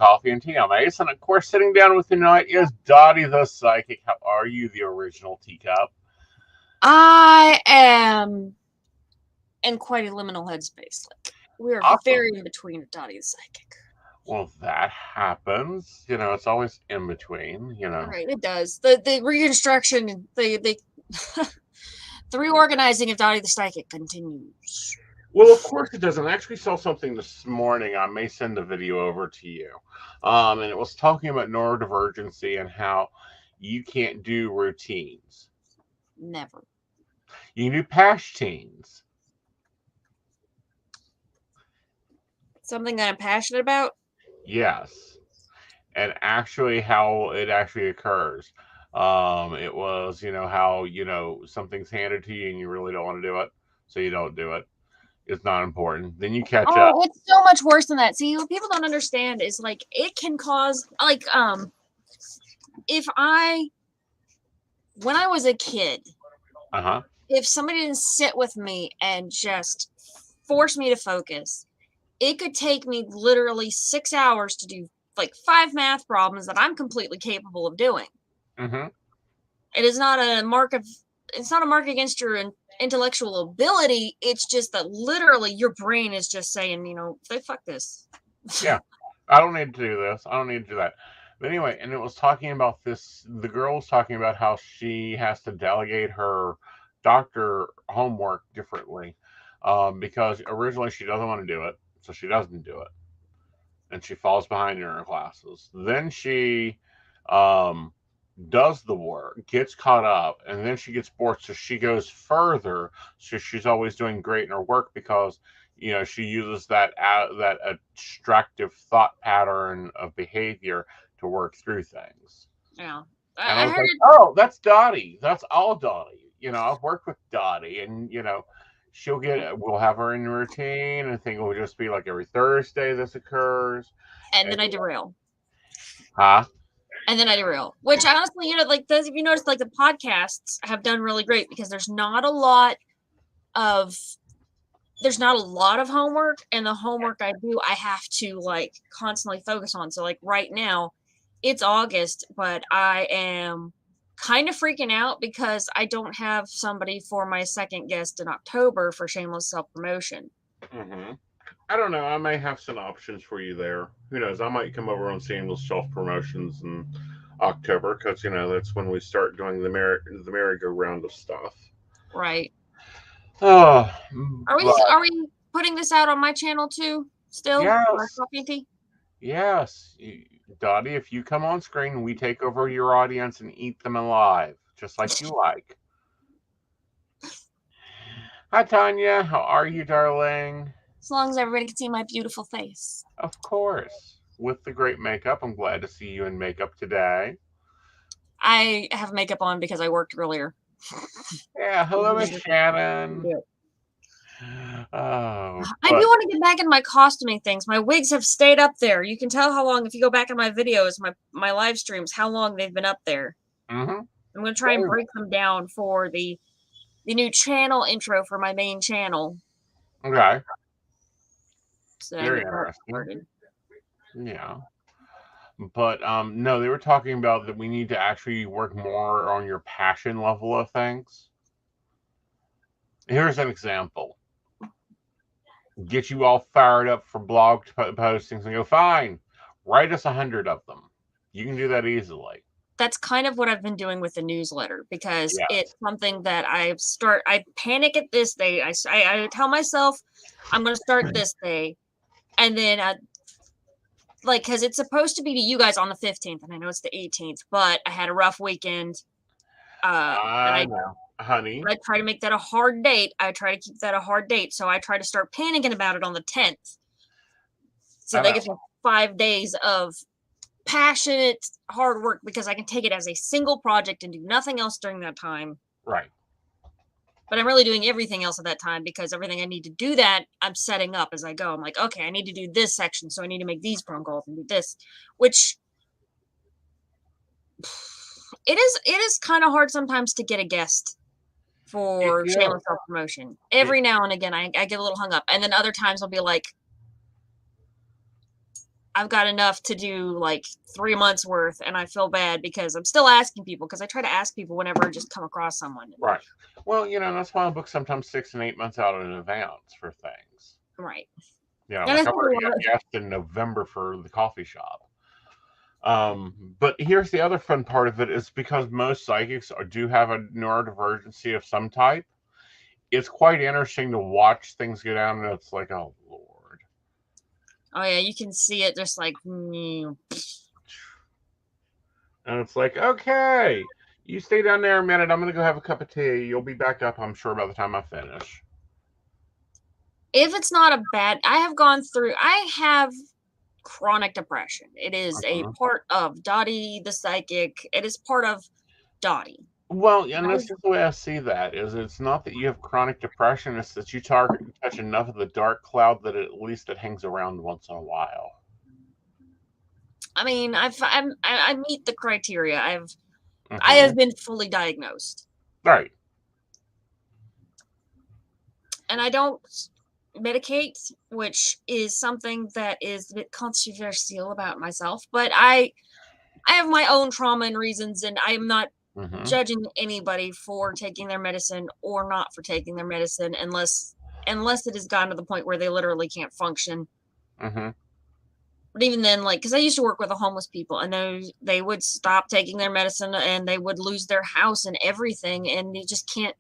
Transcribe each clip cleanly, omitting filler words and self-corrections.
Coffee and Tea. I'm Ace, and of course, sitting down with you tonight is Dottie the Psychic. How are you, the original teacup? I am in quite a liminal headspace. Like, we're very in between Dottie the Psychic. Well, that happens. It's always in between, Right, it does. The reconstruction, the reorganizing of Dottie the Psychic continues. Well, of course it does. I actually saw something this morning. I may send the video over to you. And it was talking about neurodivergency and how you can't do routines. Never. You can do pastines. Something that I'm passionate about? Yes. And actually how it actually occurs. It was, how, something's handed to you and you really don't want to do it, so you don't do it. It's not important. Then you catch up. Oh, it's so much worse than that. See, what people don't understand is, like, it can cause, like, when I was a kid, if somebody didn't sit with me and just force me to focus, it could take me literally 6 hours to do like 5 math problems that I'm completely capable of doing. Mm-hmm. It is not a mark against your intellectual ability. It's just that literally your brain is just saying, fuck this. Yeah, I don't need to do this. I don't need to do that. But anyway, and it was talking about this. The girl was talking about how she has to delegate her doctor homework differently because originally she doesn't want to do it, so she doesn't do it, and she falls behind in her classes. Then she does the work, gets caught up, and then she gets bored, so she goes further. So she's always doing great in her work because she uses that abstractive thought pattern of behavior to work through things. Yeah, and I was like, oh, that's Dottie. That's all Dottie. I've worked with Dottie, and we'll have her in routine, and I think it will just be like every Thursday this occurs. And then I derail. Huh? And then I derail. Which honestly, if you notice, like, the podcasts have done really great because there's not a lot of homework, and the homework I do, I have to, like, constantly focus on. So, like, right now, it's August, but I am kind of freaking out because I don't have somebody for my second guest in October for shameless self-promotion. Mm-hmm. I don't know. I may have some options for you there. Who knows? I might come over on shameless self-promotions in October because, that's when we start doing the merry-go-round of stuff. Right. Oh, are we putting this out on my channel too? Still? Yes. Coffee? Yes. Dottie, if you come on screen, we take over your audience and eat them alive, just like you like. Hi, Tanya. How are you, darling? As long as everybody can see my beautiful face. Of course. With the great makeup. I'm glad to see you in makeup today. I have makeup on because I worked earlier. Yeah, hello, Miss Shannon. Yeah. Oh, I do want to get back in my costuming things. My wigs have stayed up there. You can tell how long, if you go back in my videos, my live streams, how long they've been up there. Mm-hmm. I'm going to try and break them down for the new channel intro for my main channel. Okay. So very interesting. Yeah. But no, they were talking about that we need to actually work more on your passion level of things. Here's an example. Get you all fired up for blog postings and go, fine, write us 100 of them. You can do that easily. That's kind of what I've been doing with the newsletter because it's something that I panic at this day. I tell myself I'm going to start this day. And then because it's supposed to be to you guys on the 15th, and I know it's the 18th, but I had a rough weekend. I know, honey. I try to make that a hard date. I try to keep that a hard date, so I try to start panicking about it on the 10th. So they get 5 days of passionate hard work because I can take it as a single project and do nothing else during that time. Right. But I'm really doing everything else at that time because everything I need to do that, I'm setting up as I go. I'm like, okay, I need to do this section, so I need to make these phone calls and do this, which it is kind of hard sometimes to get a guest for shameless self-promotion. Every now and again, I get a little hung up. And then other times I'll be like, I've got enough to do like 3 months worth, and I feel bad because I'm still asking people, because I try to ask people whenever I just come across someone. Right. Well, that's why I book sometimes 6 and 8 months out in advance for things. Right. Like I've already got guests in November for the coffee shop. But here's the other fun part of it is because most psychics do have a neurodivergency of some type. It's quite interesting to watch things go down, and it's like, oh Lord. Oh yeah, you can see it just like. And it's like, okay, you stay down there a minute. I'm gonna go have a cup of tea. You'll be back up, I'm sure, by the time I finish. If it's not a bad, I have chronic depression. It is a part of Dottie the Psychic. It is part of Dottie. Well, and this is the way I see that, is it's not that you have chronic depression, it's that you touch enough of the dark cloud that at least it hangs around once in a while. I mean, I meet the criteria. I have been fully diagnosed. Right. And I don't medicate, which is something that is a bit controversial about myself, but I have my own trauma and reasons, and I am not judging anybody for taking their medicine or not for taking their medicine unless it has gotten to the point where they literally can't function. But even then, like, because I used to work with the homeless people, and they would stop taking their medicine and they would lose their house and everything, and you just can't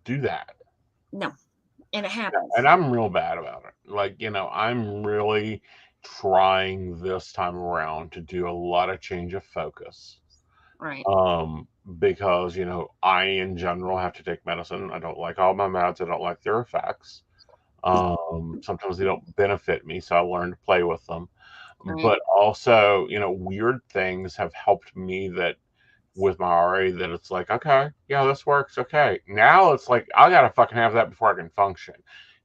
do that. No. And it happens. And I'm real bad about it. Like, I'm really trying this time around to do a lot of change of focus. Right. Because, I in general have to take medicine. I don't like all my meds. I don't like their effects. Sometimes they don't benefit me, so I learn to play with them. Right. But also, weird things have helped me that with my RA, that it's like, okay, yeah, this works. Okay. Now it's like, I got to fucking have that before I can function.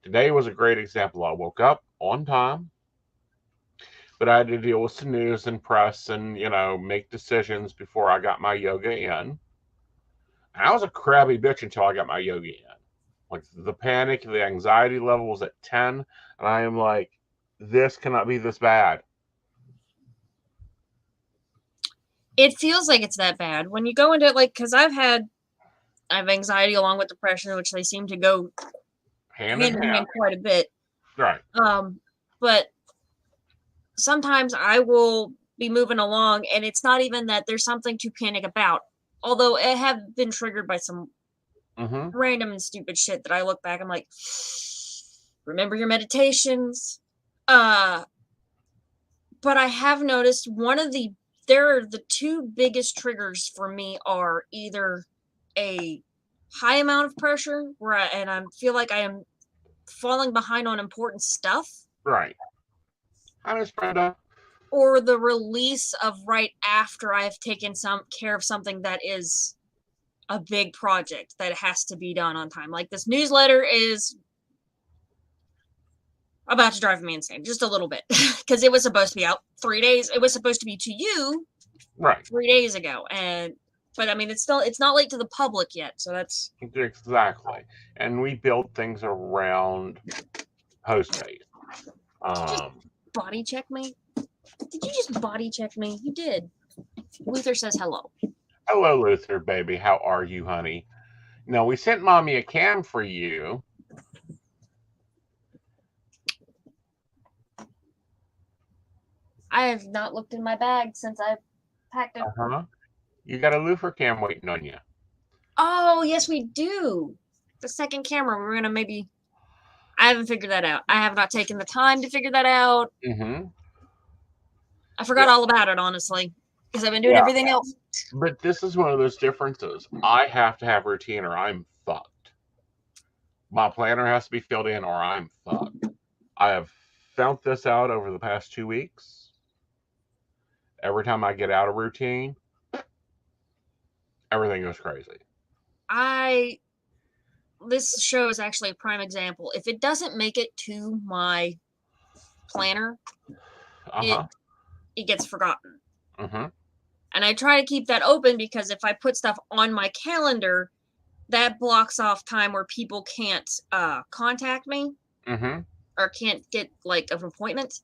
Today was a great example. I woke up on time, but I had to deal with some news and press and, make decisions before I got my yoga in. And I was a crabby bitch until I got my yoga in. Like, the panic, the anxiety level was at 10. And I am like, this cannot be this bad. It feels like it's that bad when you go into it, like, because I have anxiety along with depression, which they seem to go hand in hand quite a bit. Right. But sometimes I will be moving along, and it's not even that there's something to panic about. Although I have been triggered by some random and stupid shit that I look back, I'm like, remember your meditations. But I have noticed the two biggest triggers for me are either a high amount of pressure and I feel like I am falling behind on important stuff. Right. I just found out. Or the release of right after I've taken some care of something that is a big project that has to be done on time. Like, this newsletter is about to drive me insane just a little bit, because it was supposed to be out 3 days. It was supposed to be to you right 3 days ago, but I mean, it's not late to the public yet, so that's exactly. And we build things around Postmate. Body check me. Did you just body check me? You did. Luther says hello. Hello, Luther, baby. How are you, honey? No, we sent Mommy a cam for you. I have not looked in my bag since I packed it. You got a Luther cam waiting on you. Oh, yes, we do. The second camera. We're going to maybe... I haven't figured that out. I have not taken the time to figure that out. I forgot all about it, honestly, because I've been doing everything else. But this is one of those differences. I have to have routine or I'm fucked. My planner has to be filled in or I'm fucked. I have found this out over the past 2 weeks. Every time I get out of routine, everything goes crazy. This show is actually a prime example. If it doesn't make it to my planner, it gets forgotten. And I try to keep that open, because if I put stuff on my calendar, that blocks off time where people can't contact me or can't get like an appointment.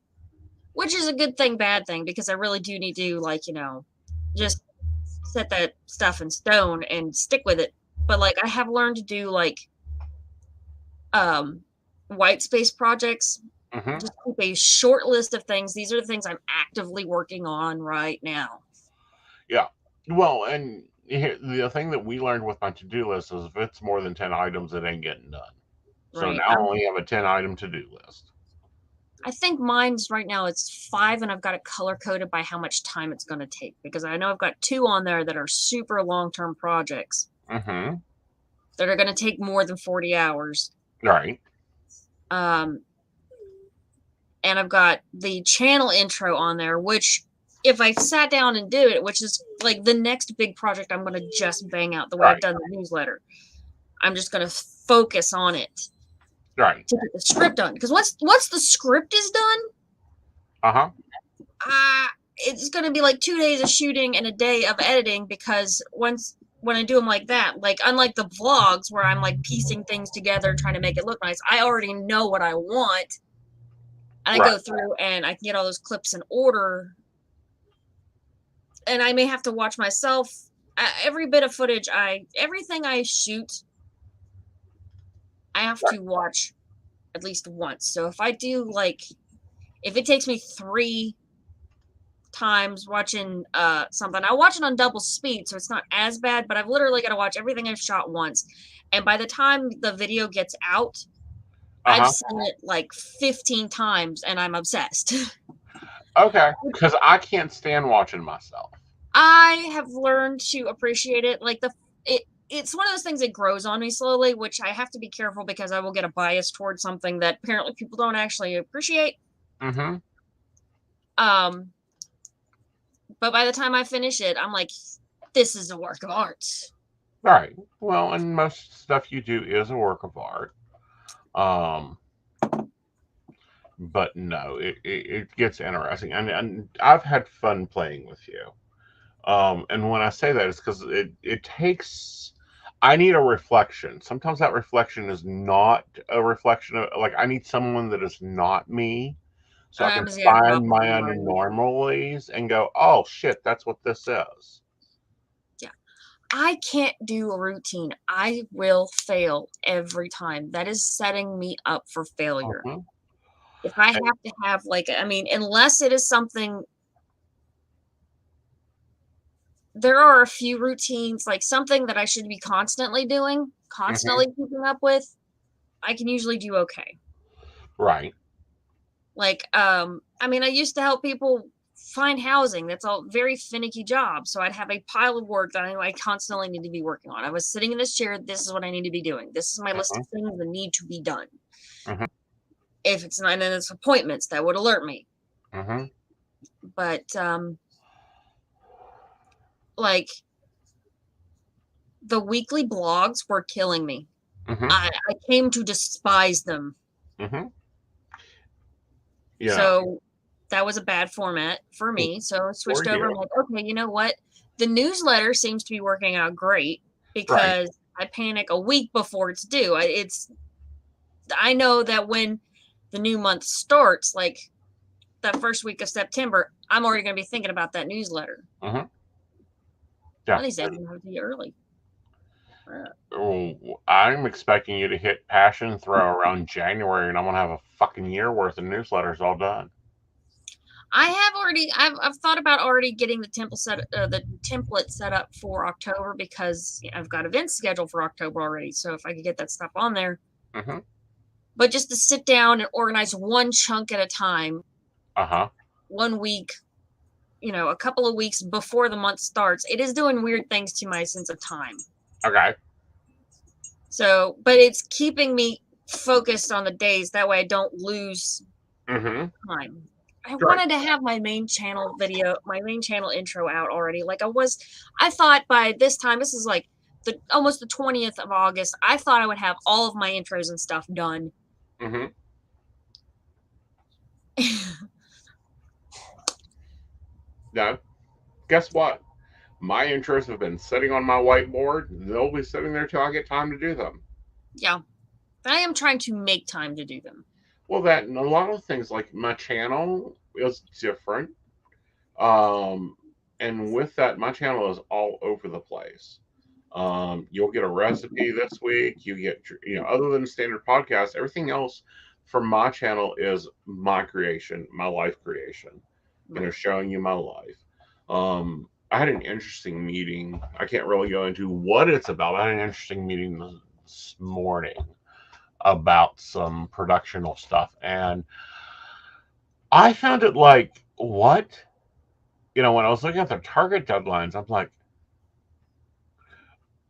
which is a good thing, bad thing, because I really do need to, like, just set that stuff in stone and stick with it. But, like, I have learned to do, like, white space projects. Mm-hmm. Just keep a short list of things. These are the things I'm actively working on right now. Yeah. Well, and the thing that we learned with my to-do list is if it's more than 10 items, it ain't getting done. So Right. now I only have a 10-item to-do list. I think mine's right now it's 5, and I've got it color coded by how much time it's going to take, because I know I've got 2 on there that are super long-term projects Mm-hmm. that are going to take more than 40 hours. Right. And I've got the channel intro on there, which if I sat down and do it, which is like the next big project I'm going to just bang out the way I've done the newsletter. I'm just going to focus on it. Right. To get the script done. Because once the script is done, Uh-huh. It's going to be like 2 days of shooting and a day of editing, because when I do them like that, like unlike the vlogs where I'm like piecing things together, trying to make it look nice, I already know what I want. And I go through and I can get all those clips in order. And I may have to watch myself. Every bit of footage, everything I shoot, I have to watch at least once. So if I do, like, if it takes me 3 times watching something, I watch it on double speed, so it's not as bad, but I've literally got to watch everything I've shot once. And by the time the video gets out, I've seen it like 15 times and I'm obsessed. Okay, because I can't stand watching myself. I have learned to appreciate it. Like it's one of those things that grows on me slowly, which I have to be careful because I will get a bias towards something that apparently people don't actually appreciate. Mm-hmm. But by the time I finish it, I'm like, this is a work of art. Right. Well, and most stuff you do is a work of art. But no, it gets interesting, and I've had fun playing with you. And when I say that, it's because it takes. I need a reflection. Sometimes that reflection is not a reflection of, like, I need someone that is not me, so I can find my anomalies and go, oh shit, that's what this is. Yeah, I can't do a routine. I will fail every time. That is setting me up for failure. Mm-hmm. If I have to have, like, I mean, unless it is something. There are a few routines, like something that I should be constantly doing, constantly keeping up with, I can usually do okay. Right. Like, I mean, I used to help people find housing. That's a very finicky job. So I'd have a pile of work that I constantly need to be working on. I was sitting in this chair. This is what I need to be doing. This is my list of things that need to be done. If it's not, and then it's appointments that would alert me. But, like, the weekly blogs were killing me. I came to despise them. Yeah. So that was a bad format for me. So I switched over. I'm like, okay, you know what? The newsletter seems to be working out great because I panic a week before it's due. I know that when the new month starts, like that first week of September, I'm already going to be thinking about that newsletter. Yeah. One of these days, I'm going to be early. I'm expecting you to hit passion throw around January, and I'm gonna have a fucking year worth of newsletters all done. I've thought about already getting the template set up for October, because I've got events scheduled for October already. So if I could get that stuff on there, but just to sit down and organize one chunk at a time, 1 week, a couple of weeks before the month starts, it is doing weird things to my sense of time. Okay. So, but it's keeping me focused on the days. That way I don't lose time. I wanted to have my main channel intro out already. Like I thought by this time, this is like almost the 20th of August, I thought I would have all of my intros and stuff done. Now, guess what? My intros have been sitting on my whiteboard. They'll be sitting there till I get time to do them. Yeah. I am trying to make time to do them. Well, that and a lot of things, like my channel is different. And with that, my channel is all over the place. You'll get a recipe this week. You get, other than standard podcasts, everything else from my channel is my creation, my life creation, showing you my life. I had an interesting meeting. I can't really go into what it's about. I had an interesting meeting this morning about some productional stuff. And I found it like, what? When I was looking at the target deadlines, I'm like,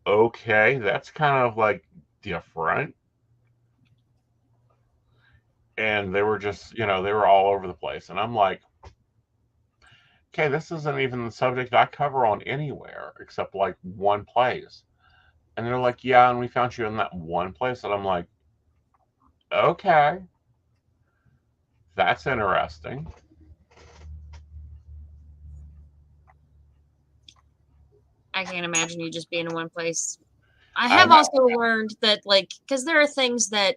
okay, that's kind of like different. And they were just, they were all over the place. And I'm like, okay, this isn't even the subject I cover on anywhere except like one place. And they're like, yeah, and we found you in that one place. And I'm like, okay, that's interesting. I can't imagine you just being in one place. I have also learned that, like, because there are things that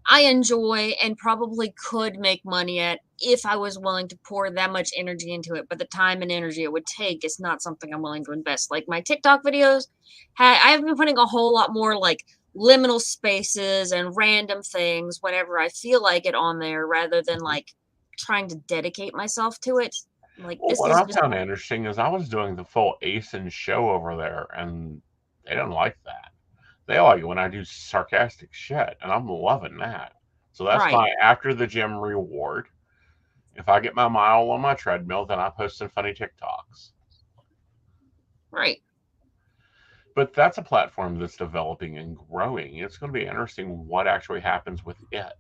I enjoy and probably could make money at if I was willing to pour that much energy into it. But the time and energy it would take is not something I'm willing to invest. Like my TikTok videos, I've been putting a whole lot more like liminal spaces and random things whenever I feel like it on there rather than like trying to dedicate myself to it. Like, Well, this what is I just found interesting is I was doing the full Aeson show over there, and they didn't like that. They like it when I do sarcastic shit, and I'm loving that. So that's right. my after the gym reward. If I get my mile on my treadmill, then I post some funny TikToks. Right. But that's a platform that's developing and growing. It's going to be interesting what actually happens with it.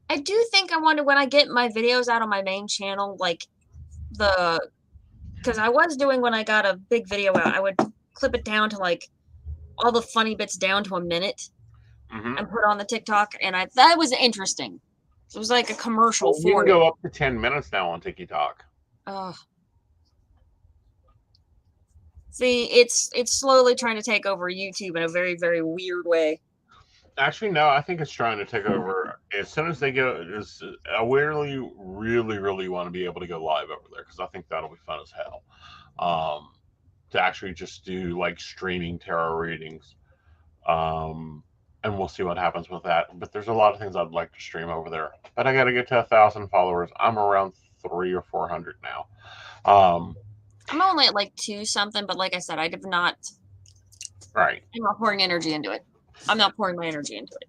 I do think I wonder when I get my videos out on my main channel, like because I was doing when I got a big video out, I would clip it down to like all the funny bits down to a minute and put on the TikTok, and that was interesting. It was like a commercial Well, you for can it. go up to 10 minutes now on TikTok. See, it's slowly trying to take over YouTube in a very, very weird way. Actually, no, I think it's trying to take over. As soon as they go, I really, really, really want to be able to go live over there because I think that'll be fun as hell. To actually just do like streaming tarot readings. And we'll see what happens with that. But there's a lot of things I'd like to stream over there. But I got to get to 1,000 followers. I'm around 300 or 400 now. I'm only at like 2 something, but like I said, I did not. Right. I'm not pouring energy into it. I'm not pouring my energy into it.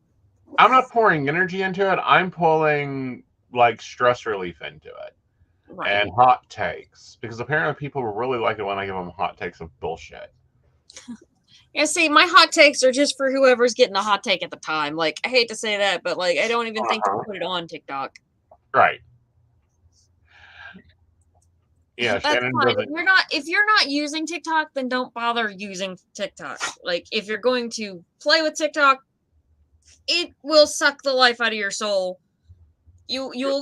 I'm not pouring energy into it. I'm pulling like stress relief into it. Right. And hot takes, because apparently people really like it when I give them hot takes of bullshit. Yeah, see, my hot takes are just for whoever's getting the hot take at the time. Like, I hate to say that, but like, I don't even think to put it on TikTok. Right. Yeah, that's Shannon fine. doesn't. If you're not using TikTok, then don't bother using TikTok. Like, if you're going to play with TikTok, it will suck the life out of your soul. You'll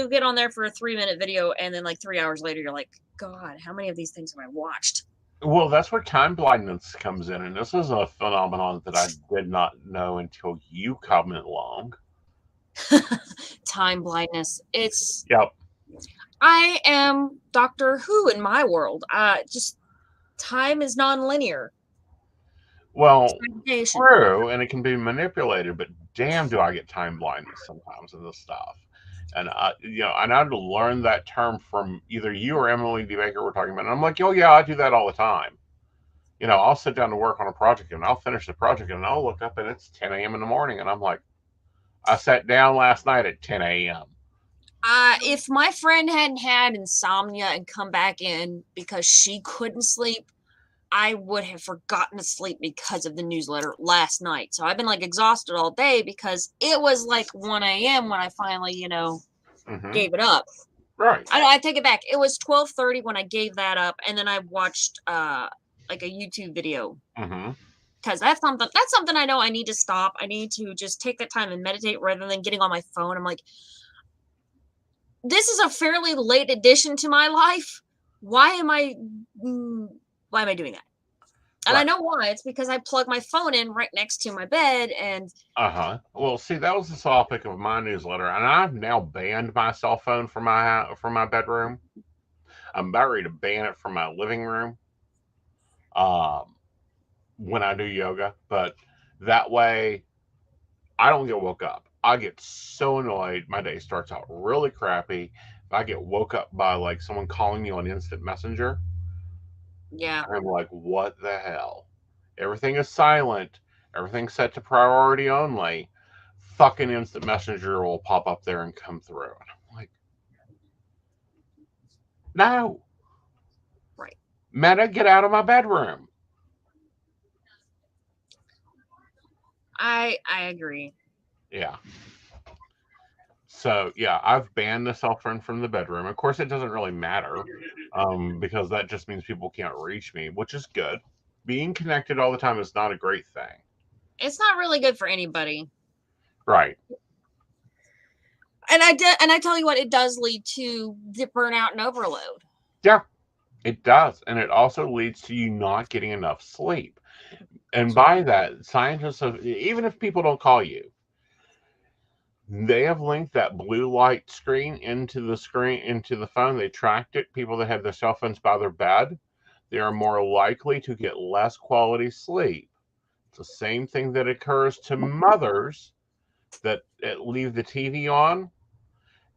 get on there for a 3-minute video, and then like 3 hours later, you're like, God, how many of these things have I watched? Well, that's where time blindness comes in, and this is a phenomenon that I did not know until you come along. Time blindness. It's yep. I am Doctor Who in my world. Just time is non-linear. Well, true, and it can be manipulated, but damn, do I get time blindness sometimes in this stuff. And and I had to learn that term from either you or Emily D. Baker were talking about it. And I'm like, oh yeah, I do that all the time. I'll sit down to work on a project and I'll finish the project and I'll look up and it's 10 a.m. in the morning and I'm like, I sat down last night at 10 a.m. If my friend hadn't had insomnia and come back in because she couldn't sleep, I would have forgotten to sleep because of the newsletter last night. So I've been like exhausted all day because it was like 1 a.m. when I finally, gave it up. Right. I take it back. It was 12:30 when I gave that up, and then I watched like a YouTube video. Because that's something I know I need to stop. I need to just take that time and meditate rather than getting on my phone. I'm like, this is a fairly late addition to my life. Why am I doing that? And I know why. It's because I plug my phone in right next to my bed and... Well, see, that was the topic of my newsletter, and I've now banned my cell phone from my bedroom. I'm about ready to ban it from my living room when I do yoga, but that way I don't get woke up. I get so annoyed. My day starts out really crappy. If I get woke up by like someone calling me on instant messenger, yeah, I'm like, what the hell? Everything is silent. Everything's set to priority only. Fucking instant messenger will pop up there and come through. And I'm like, no. right. Meta, get out of my bedroom. I agree. Yeah. So yeah, I've banned the cell phone from the bedroom. Of course, it doesn't really matter because that just means people can't reach me, which is good. Being connected all the time is not a great thing. It's not really good for anybody. Right. And I tell you what, it does lead to the burnout and overload. Yeah, it does. And it also leads to you not getting enough sleep. And by that, scientists have, even if people don't call you, they have linked that blue light into the phone. They tracked it. People that have their cell phones by their bed, they are more likely to get less quality sleep. It's the same thing that occurs to mothers that leave the TV on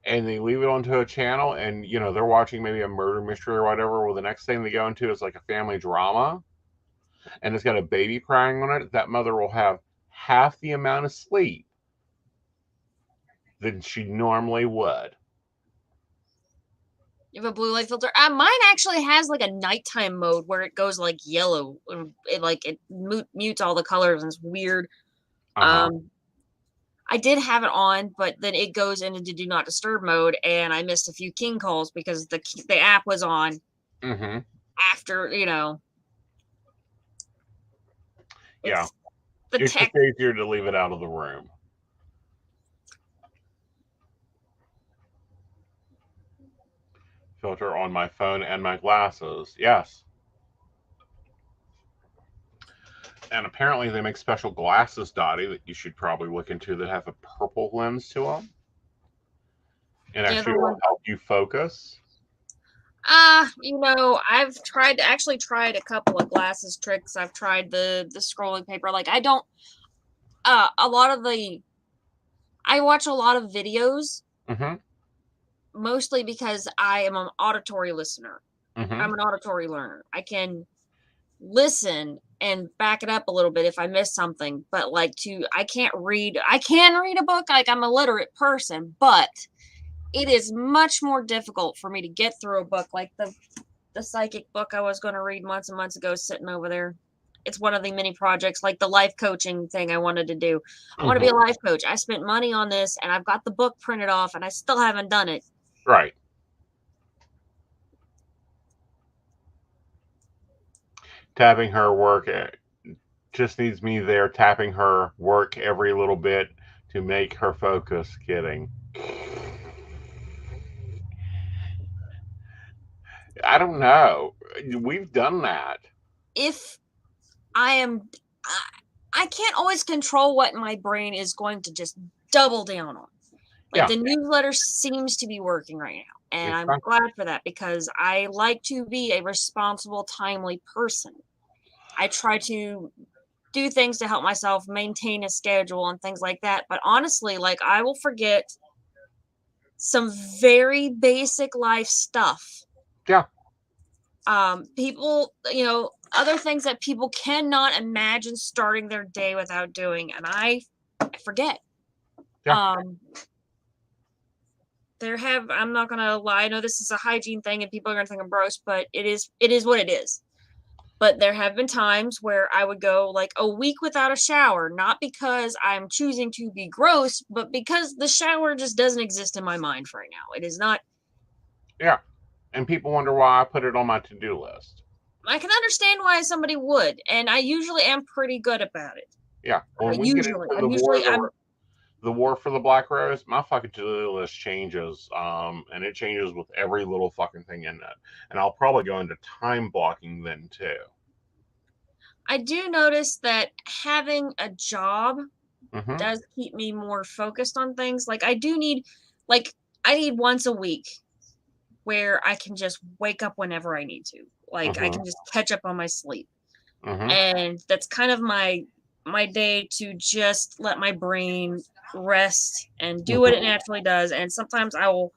and they leave it onto a channel and they're watching maybe a murder mystery or whatever. Well, the next thing they go into is like a family drama and it's got a baby crying on it. That mother will have half the amount of sleep than she normally would. You have a blue light filter. Mine actually has like a nighttime mode where it goes like yellow. It mutes all the colors and it's weird. I did have it on, but then it goes into do not disturb mode, and I missed a few king calls because the app was on after Yeah, it's just easier to leave it out of the room. Filter on my phone and my glasses. Yes. And apparently they make special glasses, Dottie, that you should probably look into that have a purple lens to them. And actually will help you focus. I've tried a couple of glasses tricks. I've tried the scrolling paper. Like I don't I watch a lot of videos. Mostly because I am an auditory listener. I'm an auditory learner. I can listen and back it up a little bit if I miss something, but I can read a book, like I'm a literate person, but it is much more difficult for me to get through a book like the psychic book I was going to read months and months ago sitting over there. It's one of the mini projects, like the life coaching thing I wanted to do. I want to be a life coach. I spent money on this and I've got the book printed off and I still haven't done it. Right. Tapping her work just needs me there tapping her work every little bit to make her focus. Kidding. I don't know. We've done that. If I can't always control what my brain is going to just double down on. The newsletter seems to be working right now. And I'm glad for that because I like to be a responsible, timely person. I try to do things to help myself maintain a schedule and things like that. But honestly, I will forget some very basic life stuff. Yeah. People, other things that people cannot imagine starting their day without doing. And I forget. Yeah. I'm not gonna lie, I know this is a hygiene thing and people are gonna think I'm gross, but it is what it is. But there have been times where I would go a week without a shower, not because I'm choosing to be gross, but because the shower just doesn't exist in my mind right now. It is not. Yeah. And people wonder why I put it on my to-do list. I can understand why somebody would, and I usually am pretty good about it. Yeah. When we get into the war for the Black Rose, my fucking to-do list changes, and it changes with every little fucking thing in it. And I'll probably go into time blocking then too. I do notice that having a job Mm-hmm. does keep me more focused on things. Like I need once a week where I can just wake up whenever I need to. Like I Mm-hmm. can just catch up on my sleep. Mm-hmm. And that's kind of my day to just let my brain rest and do what it Mm-hmm. naturally does. And sometimes I will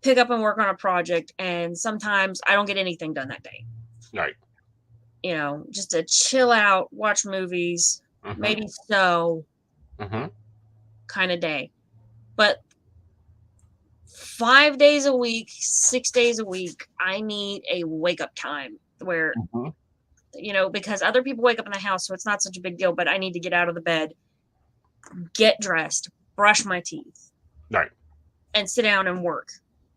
pick up and work on a project, and sometimes I don't get anything done that day. Right. Just to chill out, watch movies, Mm-hmm. maybe sew Mm-hmm. kind of day. But 5 days a week, 6 days a week, I need a wake up time where, Mm-hmm. because other people wake up in the house, so it's not such a big deal, but I need to get out of the bed, get dressed, brush my teeth, Right. and sit down and work.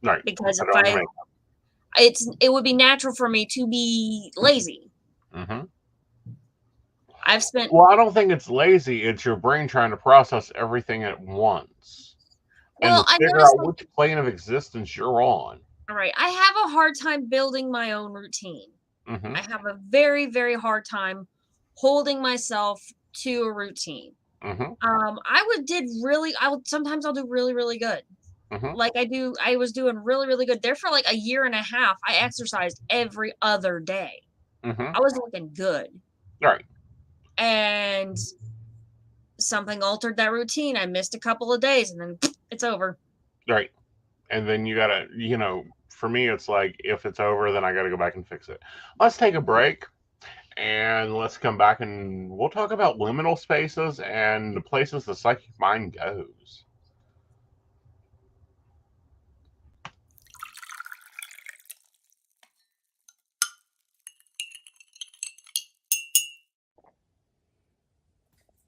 Right. Because Put on your makeup. it would be natural for me to be lazy. Mm-hmm. I've spent Well, I don't think it's lazy. It's your brain trying to process everything at once and to I figure noticed, out like, which plane of existence you're on. all right, I have a hard time building my own routine. Mm-hmm. I have a very, very hard time holding myself to a routine. Mm-hmm. Sometimes I'll do really, really good. Mm-hmm. Like I was doing really, really good there for like a year and a half. I exercised every other day. Mm-hmm. I was looking good. Right. And something altered that routine. I missed a couple of days and then it's over. Right. And then you gotta, for me, it's like if it's over, then I gotta go back and fix it. Let's take a break and let's come back and we'll talk about liminal spaces and the places the psychic mind goes.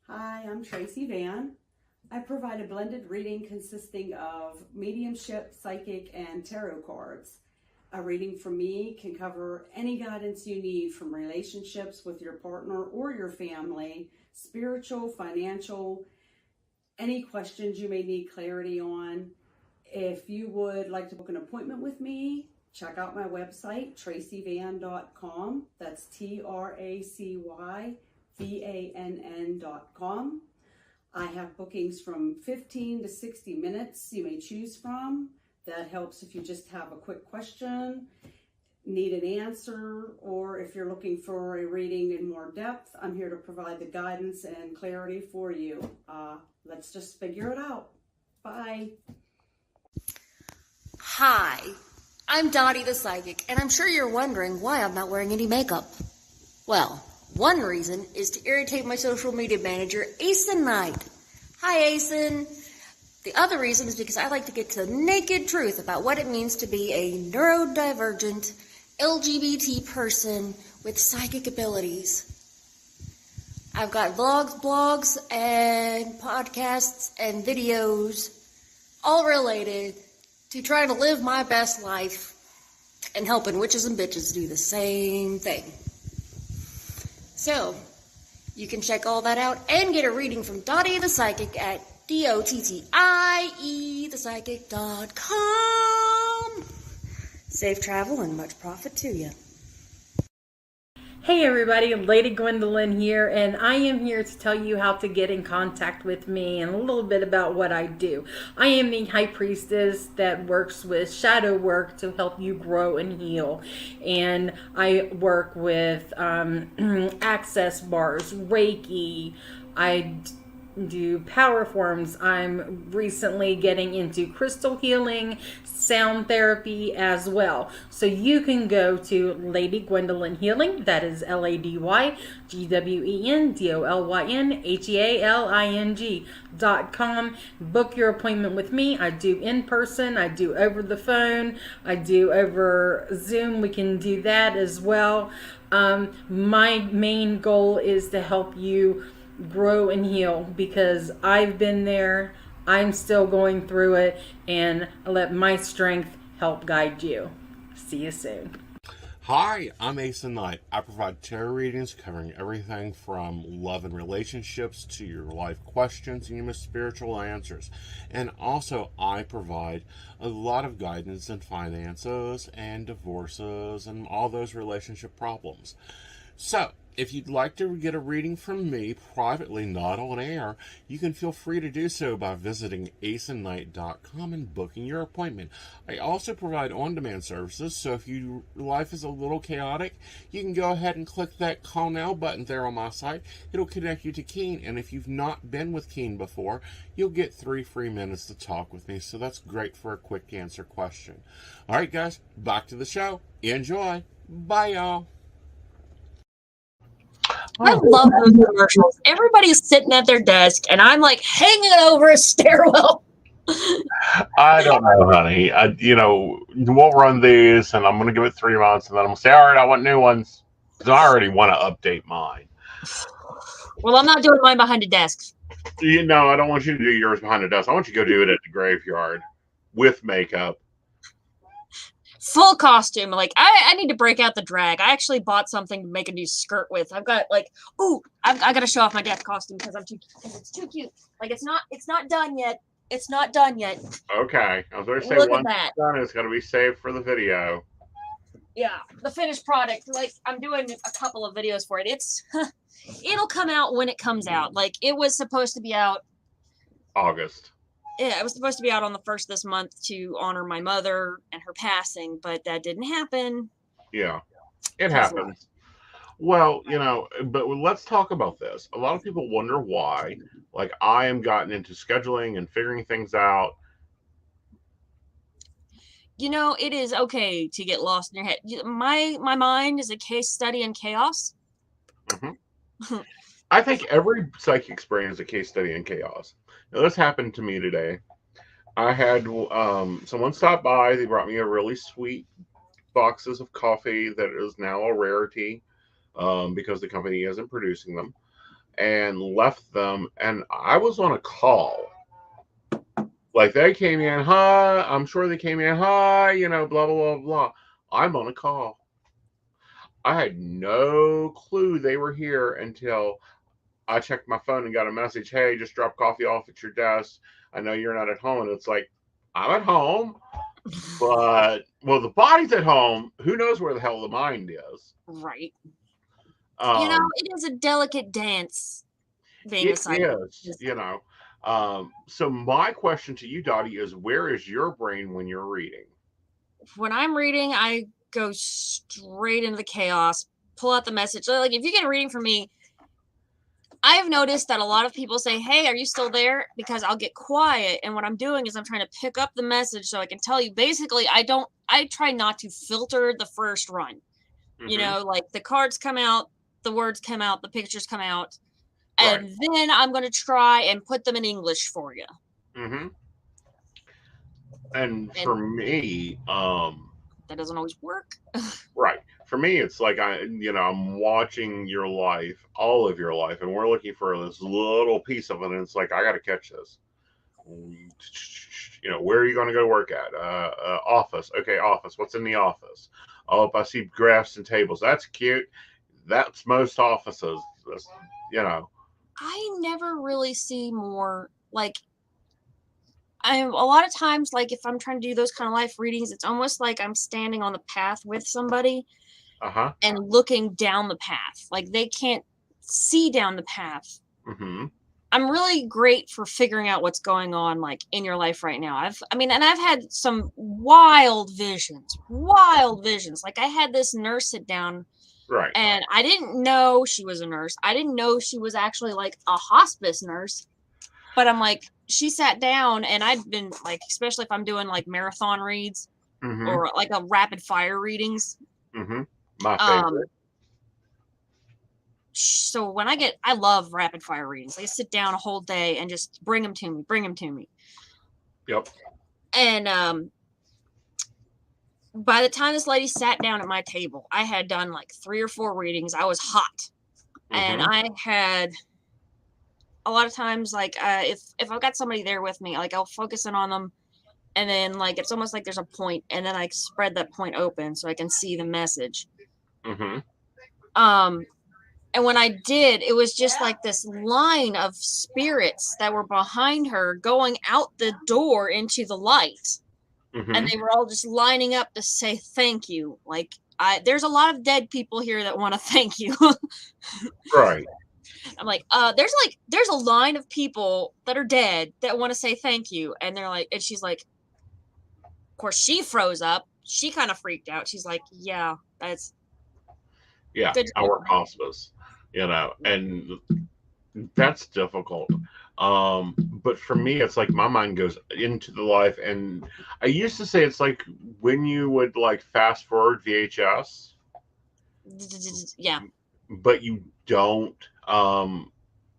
Hi, I'm Tracy Van. I provide a blended reading consisting of mediumship, psychic, and tarot cards. A reading from me can cover any guidance you need from relationships with your partner or your family, spiritual, financial, any questions you may need clarity on. If you would like to book an appointment with me, check out my website, tracyvan.com. That's TracyVann.com. I have bookings from 15 to 60 minutes you may choose from. That helps if you just have a quick question, need an answer, or if you're looking for a reading in more depth. I'm here to provide the guidance and clarity for you. Let's just figure it out. Bye. Hi, I'm Dottie the Psychic, and I'm sure you're wondering why I'm not wearing any makeup. Well, one reason is to irritate my social media manager, Aeson Knight. Hi, Aeson. The other reason is because I like to get to the naked truth about what it means to be a neurodivergent LGBT person with psychic abilities. I've got vlogs, blogs, and podcasts and videos, all related to trying to live my best life and helping witches and bitches do the same thing. So, you can check all that out and get a reading from Dottie the Psychic at DOTTIEthepsychic.com. Safe travel and much profit to you. Hey everybody, Lady Gwendolyn here, and I am here to tell you how to get in contact with me and a little bit about what I do. I am the High Priestess that works with shadow work to help you grow and heal. And I work with access bars, Reiki, I do power forms. I'm recently getting into crystal healing, sound therapy as well. So you can go to Lady Gwendolyn Healing, that is LadyGwendolynHealing.com. Book your appointment with me. I do in person, I do over the phone, I do over Zoom. We can do that as well. My main goal is to help you grow and heal, because I've been there, I'm still going through it, and I let my strength help guide you. See you soon. Hi, I'm Aeson Knight. I provide tarot readings covering everything from love and relationships to your life questions and your most spiritual answers. And also, I provide a lot of guidance in finances and divorces and all those relationship problems. So, if you'd like to get a reading from me privately, not on air, you can feel free to do so by visiting aeonandnight.com and booking your appointment. I also provide on-demand services, so if your life is a little chaotic, you can go ahead and click that call now button there on my site. It'll connect you to Keen, and if you've not been with Keen before, you'll get 3 free minutes to talk with me, so that's great for a quick answer question. All right, guys, back to the show. Enjoy. Bye, y'all. I love those commercials. Everybody's sitting at their desk, and I'm like hanging over a stairwell. I don't know, honey. We'll run these, and I'm going to give it 3 months, and then I'm going to say, all right, I want new ones. Because I already want to update mine. Well, I'm not doing mine behind a desk. I don't want you to do yours behind a desk. I want you to go do it at the graveyard with makeup. Full costume. Like, I need to break out the drag. I actually bought something to make a new skirt with. I've got I got to show off my death costume because it's too cute. Like, it's not done yet. It's not done yet. Okay. I was going to say, Look once at that. it's done, it's going to be saved for the video. Yeah, the finished product. Like, I'm doing a couple of videos for it. It'll come out when it comes out. Like, it was supposed to be out August. Yeah, it was supposed to be out on the 1st this month to honor my mother and her passing, but that didn't happen. Yeah, it happens. Well, but let's talk about this. A lot of people wonder why, like, I am gotten into scheduling and figuring things out. It is okay to get lost in your head. My mind is a case study in chaos. Mm-hmm. I think every psychic experience is a case study in chaos. Now, this happened to me today. I had someone stop by. They brought me a really sweet boxes of coffee that is now a rarity because the company isn't producing them, and left them. And I was on a call. Like, they came in, hi. I'm sure they came in, hi, blah, blah, blah, blah. I'm on a call. I had no clue they were here until I checked my phone and got a message, hey, just drop coffee off at your desk. I know you're not at home. And it's like, I'm at home, but, well, the body's at home. Who knows where the hell the mind is? Right. It is a delicate dance being a psychic. It is, So my question to you, Dottie, is where is your brain when you're reading? When I'm reading, I go straight into the chaos, pull out the message. Like, if you get a reading from me, I've noticed that a lot of people say, hey, are you still there? Because I'll get quiet. And what I'm doing is I'm trying to pick up the message so I can tell you. Basically, I try not to filter the first run. Mm-hmm. Like, the cards come out, the words come out, the pictures come out. Right. And then I'm going to try and put them in English for you. Mm-hmm. And for me, that doesn't always work. Right. For me, it's like I'm watching your life, all of your life, and we're looking for this little piece of it. And it's like, I got to catch this. Where are you going to go work at? Office. Okay, office. What's in the office? Oh, I see graphs and tables. That's cute. That's most offices. I never really see more, like, a lot of times, like, if I'm trying to do those kind of life readings, it's almost like I'm standing on the path with somebody and looking down the path. Like, they can't see down the path. Mm-hmm. I'm really great for figuring out what's going on, like, in your life right now. I've had some wild visions. Like, I had this nurse sit down. Right. And I didn't know she was a nurse. I didn't know she was actually, like, a hospice nurse. But I'm like, she sat down, and I'd been, like, especially if I'm doing, like, marathon reads or, like, a rapid fire readings. Mm-hmm. My favorite. So when I love rapid fire readings. I sit down a whole day and just bring them to me. Yep. And by the time this lady sat down at my table, I had done like 3 or 4 readings. I was hot. And I had a lot of times, like, if I've got somebody there with me, like, I'll focus in on them, and then, like, it's almost like there's a point, and then I spread that point open so I can see the message. And when I did, it was just like this line of spirits that were behind her going out the door into the light. And they were all just lining up to say thank you. Like, there's a lot of dead people here that want to thank you. Right. I'm like, there's a line of people that are dead that want to say thank you. And they're like, and she's like, of course, she froze up. She kind of freaked out. She's like, yeah, that's Yeah, good. I work hospice, and that's difficult. But for me, it's like my mind goes into the life, and I used to say it's like when you would like fast forward VHS, Yeah, but you don't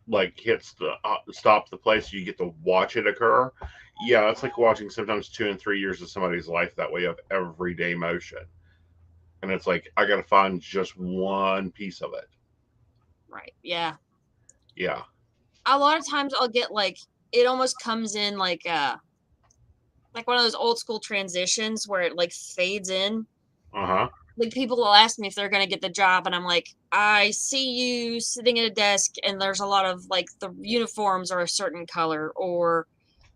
like hit the stop the place. You get to watch it occur. Yeah, it's like watching sometimes 2 and 3 years of somebody's life that way of everyday motion, and it's like I got to find just one piece of it. right. Yeah. Yeah. A lot of times I'll get like, it almost comes in like one of those old school transitions where it like fades in. Uh-huh. Like people will ask me if they're going to get the job, and I'm like, I see you sitting at a desk and there's a lot of like the uniforms are a certain color, or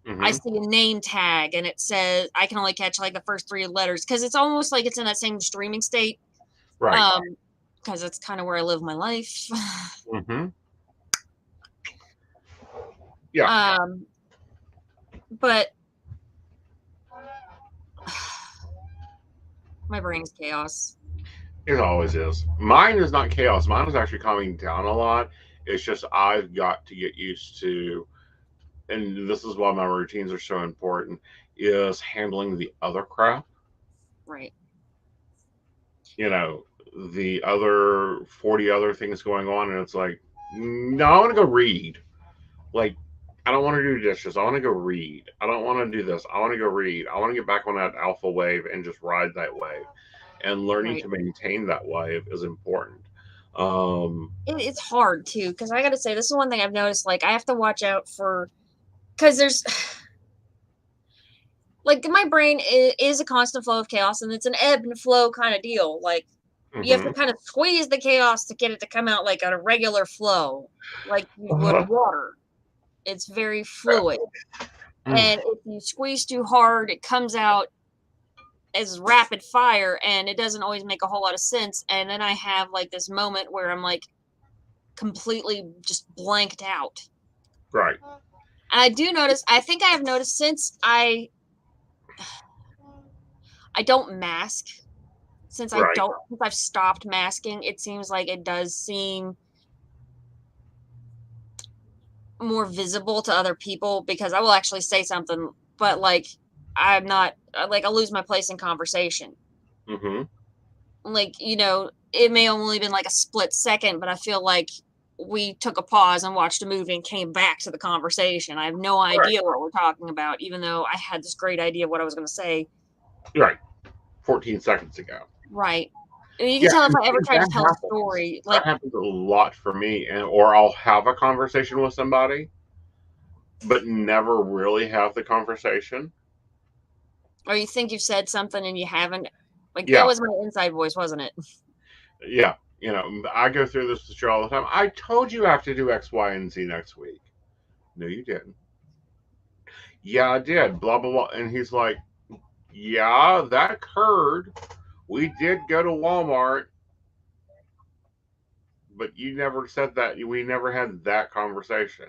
I Mm-hmm. see a name tag and it says I can only catch like the first 3 letters, because it's almost like it's in that same streaming state. Right. Because it's kind of where I live my life. Mm-hmm. Yeah. But my brain is chaos. It always is. Mine is not chaos. Mine is actually calming down a lot. It's just I've got to get used to, and this is why my routines are so important, is handling the other crap. Right. You know, the other 40 other things going on, and it's like, no, I want to go read. Like, I don't want to do dishes. I want to go read. I don't want to do this. I want to go read. I want to get back on that alpha wave and just ride that wave. And learning Right. to maintain that wave is important. Um, It's hard too, because I gotta say, this is one thing I've noticed. Like, I have to watch out for, because there's like my brain is a constant flow of chaos, and it's an ebb and flow kind of deal. Like, you have to mhm. kind of squeeze the chaos to get it to come out like a regular flow, like you would Uh-huh. water. It's very fluid. And if you squeeze too hard, it comes out as rapid fire, and it doesn't always make a whole lot of sense. And then I have like this moment where I'm like completely just blanked out. Right. And I do notice, I think I have noticed since I don't mask, since Right. I've stopped masking, it seems like it does seem more visible to other people, because I will actually say something, but like I'm not like, I'll lose my place in conversation. Mm-hmm. Like, it may only been like a split second, but I feel like we took a pause and watched a movie and came back to the conversation. I have no idea what we're talking about, even though I had this great idea of what I was going to say. Right. 14 seconds ago. Right. And you can tell if I ever try to tell a story. Like, that happens a lot for me, or I'll have a conversation with somebody, but never really have the conversation. or you think you've said something and you haven't. Like, Yeah. that was my inside voice, wasn't it? Yeah. I go through this with you all the time. I told you I have to do X, Y, and Z next week. No, you didn't. Yeah, I did. Blah, blah, blah. And he's like, yeah, that occurred. We did go to Walmart, but you never said that. We never had that conversation.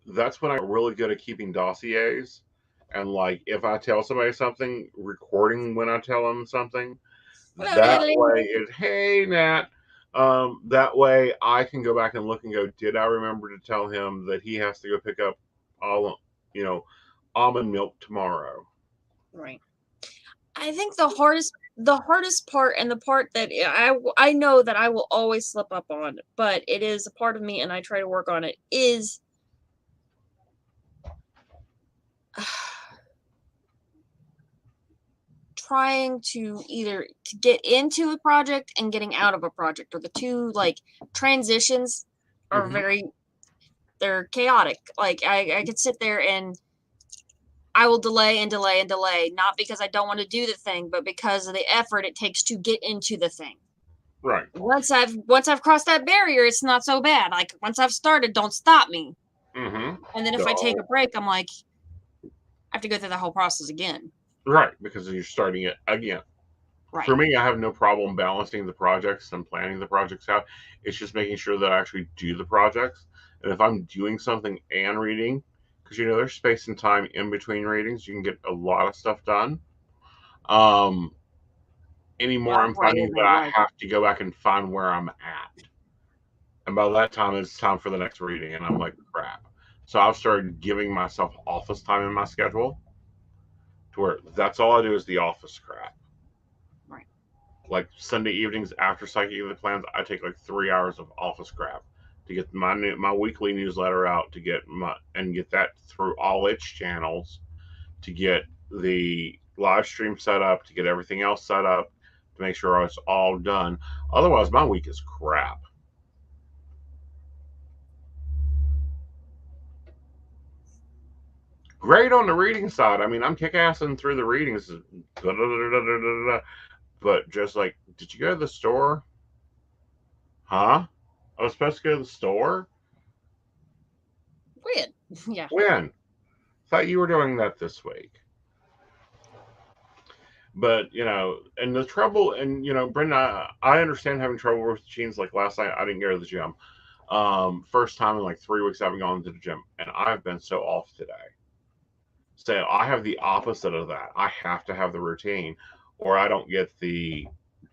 That's when I'm really good at keeping dossiers. And like, if I tell somebody something, recording when I tell them something, Hello, that Natalie. way is, hey, Nat. That way I can go back and look and go, did I remember to tell him that he has to go pick up almond milk tomorrow? Right. I think the hardest part, and the part that I know that I will always slip up on, but it is a part of me and I try to work on it, is trying to either to get into a project and getting out of a project, or the two like transitions are they're chaotic. Like, I could sit there and I will delay and delay and delay, not because I don't want to do the thing, but because of the effort it takes to get into the thing. Right. Once I've crossed that barrier, it's not so bad. Like, once I've started, don't stop me. Mm-hmm. And then if I take a break, I'm like, I have to go through the whole process again. Right, because you're starting it again. Right. For me, I have no problem balancing the projects and planning the projects out. It's just making sure that I actually do the projects. And if I'm doing something and reading, because there's space and time in between readings, you can get a lot of stuff done. Anymore, I'm Right, finding and that I I like have to go back and find where I'm at. And by that time, it's time for the next reading. And I'm like, crap. So I've started giving myself office time in my schedule to where that's all I do is the office crap. Right. Like Sunday evenings after Psychic the Plans, I take like 3 hours of office crap to get my weekly newsletter out, to get that through all its channels, to get the live stream set up, to get everything else set up, to make sure it's all done. Otherwise, my week is crap. Great on the reading side. I mean, I'm kick-assing through the readings, but just like, did you go to the store? Huh? I was supposed to go to the store? Weird. Yeah. When? Thought you were doing that this week. But, and the trouble, and, Brenda, I understand having trouble with routines. Like last night, I didn't go to the gym. First time in like 3 weeks I haven't gone to the gym, and I've been so off today. So I have the opposite of that. I have to have the routine, or I don't get the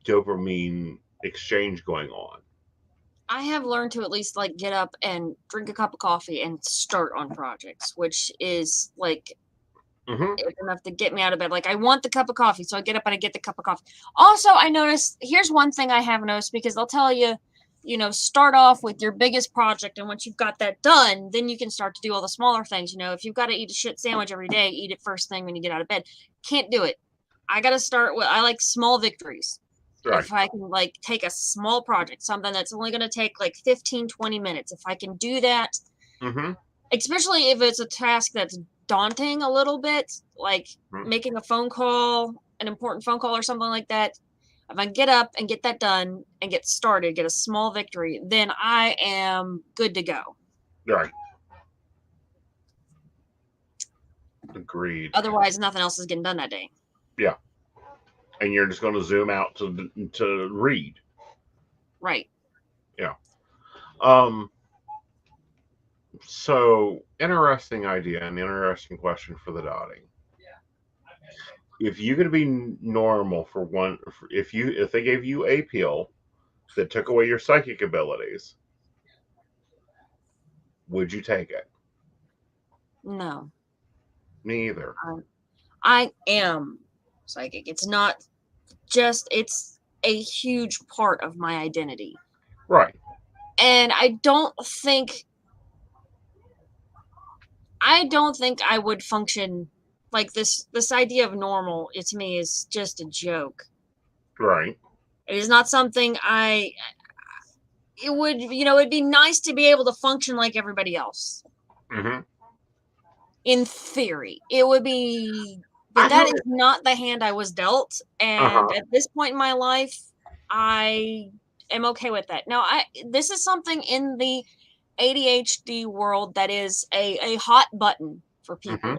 dopamine exchange going on. I have learned to at least like get up and drink a cup of coffee and start on projects, which is like enough to get me out of bed. Like I want the cup of coffee, so I get up and I get the cup of coffee. Also, I noticed, here's one thing I have noticed, because they'll tell you, start off with your biggest project, and once you've got that done, then you can start to do all the smaller things. If you've got to eat a shit sandwich every day, eat it first thing when you get out of bed. Can't do it. I got to start with, I like small victories. Right. If I can like take a small project, something that's only going to take like 15-20 minutes, if I can do that, especially if it's a task that's daunting a little bit, like making a phone call, an important phone call or something like that, if I get up and get that done and get started, get a small victory, then I am good to go. Right. Agreed. Otherwise, nothing else is getting done that day. Yeah. And you're just going to zoom out to read. Right. Yeah. So interesting idea and interesting question for the Dottie. If you could be normal for one, if they gave you a pill that took away your psychic abilities, would you take it? No. Me either. I am psychic. It's not just, it's a huge part of my identity. Right. And I don't think I would function like this idea of normal, to me, is just a joke. Right. It is not something it would, it'd be nice to be able to function like everybody else. In theory, it would be, but that is not the hand I was dealt. And at this point in my life, I am okay with that. Now, this is something in the ADHD world that is a hot button for people.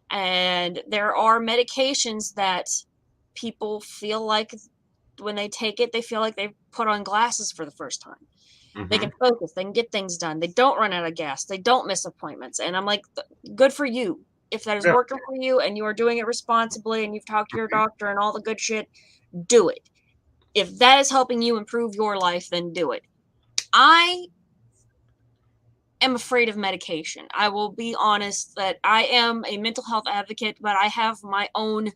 And there are medications that people feel like when they take it, they feel like they've put on glasses for the first time. They can focus, they can get things done. They don't run out of gas. They don't miss appointments. And I'm like, good for you. If that is working for you and you are doing it responsibly and you've talked to your doctor and all the good shit, do it. If that is helping you improve your life, then do it. I am afraid of medication. I will be honest that I am a mental health advocate, but I have my own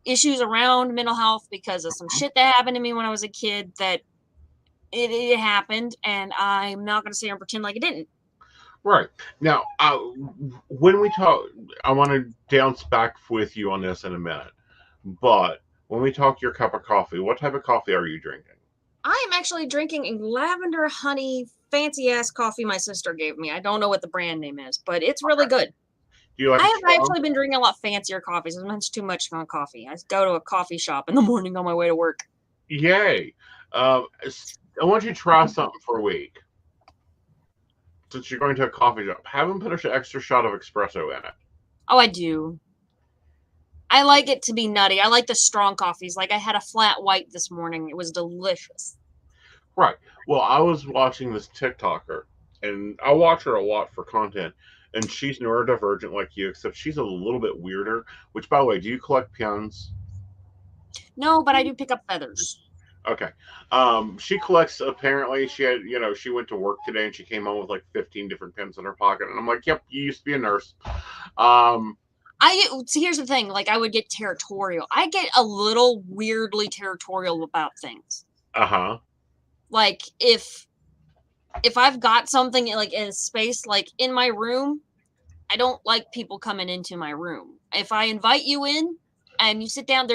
issues around mental health because of some shit that happened to me when I was a kid that it happened, and I'm not going to sit here and pretend like it didn't. Right. Now, when we talk, I want to bounce back with you on this in a minute, but when we talk your cup of coffee, what type of coffee are you drinking? I am actually drinking a lavender honey fancy ass coffee my sister gave me. I don't know what the brand name is, but it's really good. Do you like? I have actually been drinking a lot fancier coffees. It's much too much on coffee. I go to a coffee shop in the morning on my way to work. Yay! I want you to try something for a week. Since you're going to a coffee shop, have them put an extra shot of espresso in it. Oh, I do. I like it to be nutty. I like the strong coffees. Like I had a flat white this morning. It was delicious. Right. Well, I was watching this TikToker, and I watch her a lot for content, and she's neurodivergent like you, except she's a little bit weirder. Which, by the way, do you collect pins? No, but I do pick up feathers. Okay. She collects. Apparently, she had. She went to work today, and she came home with like 15 different pins in her pocket, and I'm like, "Yep, you used to be a nurse." Um, Here's the thing. Like I would get territorial. I get a little weirdly territorial about things. uh-huh. Like if I've got something like in a space like in my room, I don't like people coming into my room. If I invite you in and you sit down,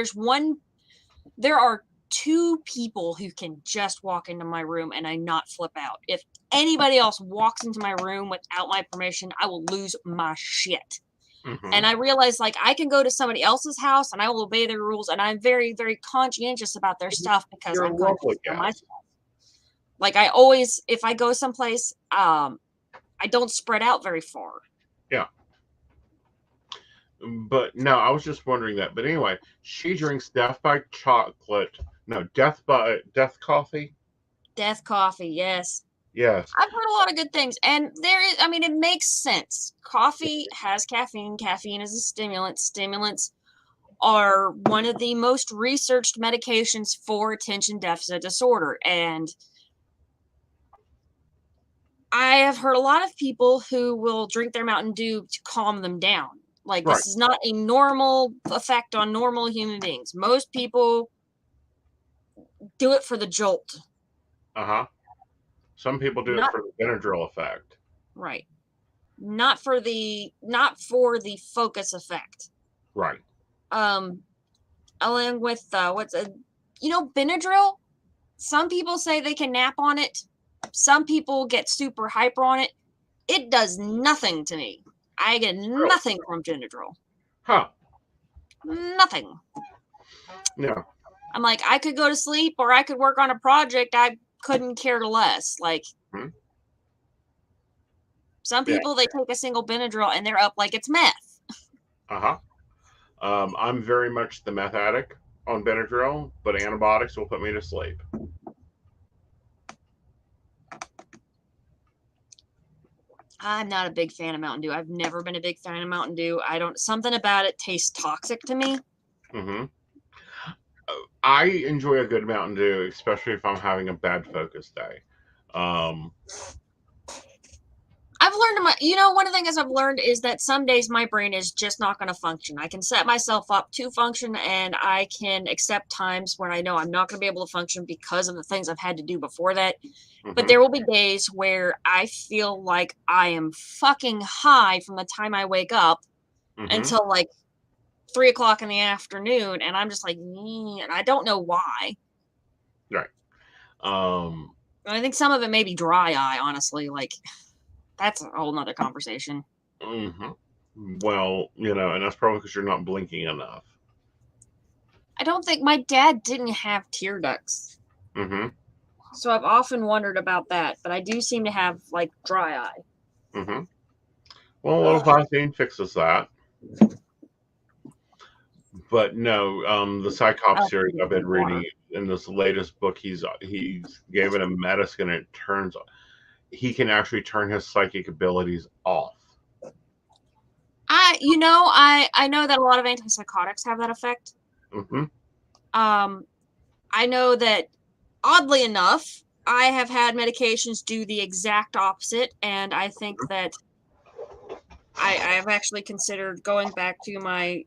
there are 2 people who can just walk into my room and I not flip out. If anybody else walks into my room without my permission, I will lose my shit. Mm-hmm. And I realize like I can go to somebody else's house and I will obey their rules, and I'm very, very conscientious about their stuff because I'm conscious of my stuff. Like I always, if I go someplace, I don't spread out very far. Yeah. But no, I was just wondering that. But anyway, she drinks death coffee. Death coffee, yes. Yes. I've heard a lot of good things. And it makes sense. Coffee has caffeine. Caffeine is a stimulant. Stimulants are one of the most researched medications for attention deficit disorder. And I have heard a lot of people who will drink their Mountain Dew to calm them down. Like, this is not a normal effect on normal human beings. Most people do it for the jolt. Uh-huh. Some people do it for the Benadryl effect. Right. Not for the focus effect. Right. Along with Benadryl, some people say they can nap on it. Some people get super hyper on it. It does nothing to me. I get nothing from Benadryl. Huh. Nothing. Yeah. I'm like, I could go to sleep or I could work on a project. I couldn't care less. Like, some people, they take a single Benadryl and they're up like it's meth. Uh-huh. I'm very much the meth addict on Benadryl, but antibiotics will put me to sleep. I'm not a big fan of Mountain Dew. I've never been a big fan of Mountain Dew. Something about it tastes toxic to me. Mm-hmm. I enjoy a good Mountain Dew, especially if I'm having a bad focus day. I've learned one of the things I've learned is that some days my brain is just not going to function. I can set myself up to function, and I can accept times when I know I'm not going to be able to function because of the things I've had to do before that. Mm-hmm. But there will be days where I feel like I am fucking high from the time I wake up until like 3 o'clock in the afternoon, and I'm just like, and I don't know why. Right. I think some of it may be dry eye, honestly. Like, that's a whole nother conversation. Mm-hmm. Well, and that's probably because you're not blinking enough. I don't think my dad didn't have tear ducts. Mm-hmm. So I've often wondered about that, but I do seem to have, like, dry eye. Mm-hmm. Well, a little Vaseline fixes that. But no, the Psychop series I've been reading, in this latest book, he's given a medicine, and it turns he can actually turn his psychic abilities off. I know that a lot of antipsychotics have that effect. Mm-hmm. I know that, oddly enough, I have had medications do the exact opposite, and I think that I have actually considered going back and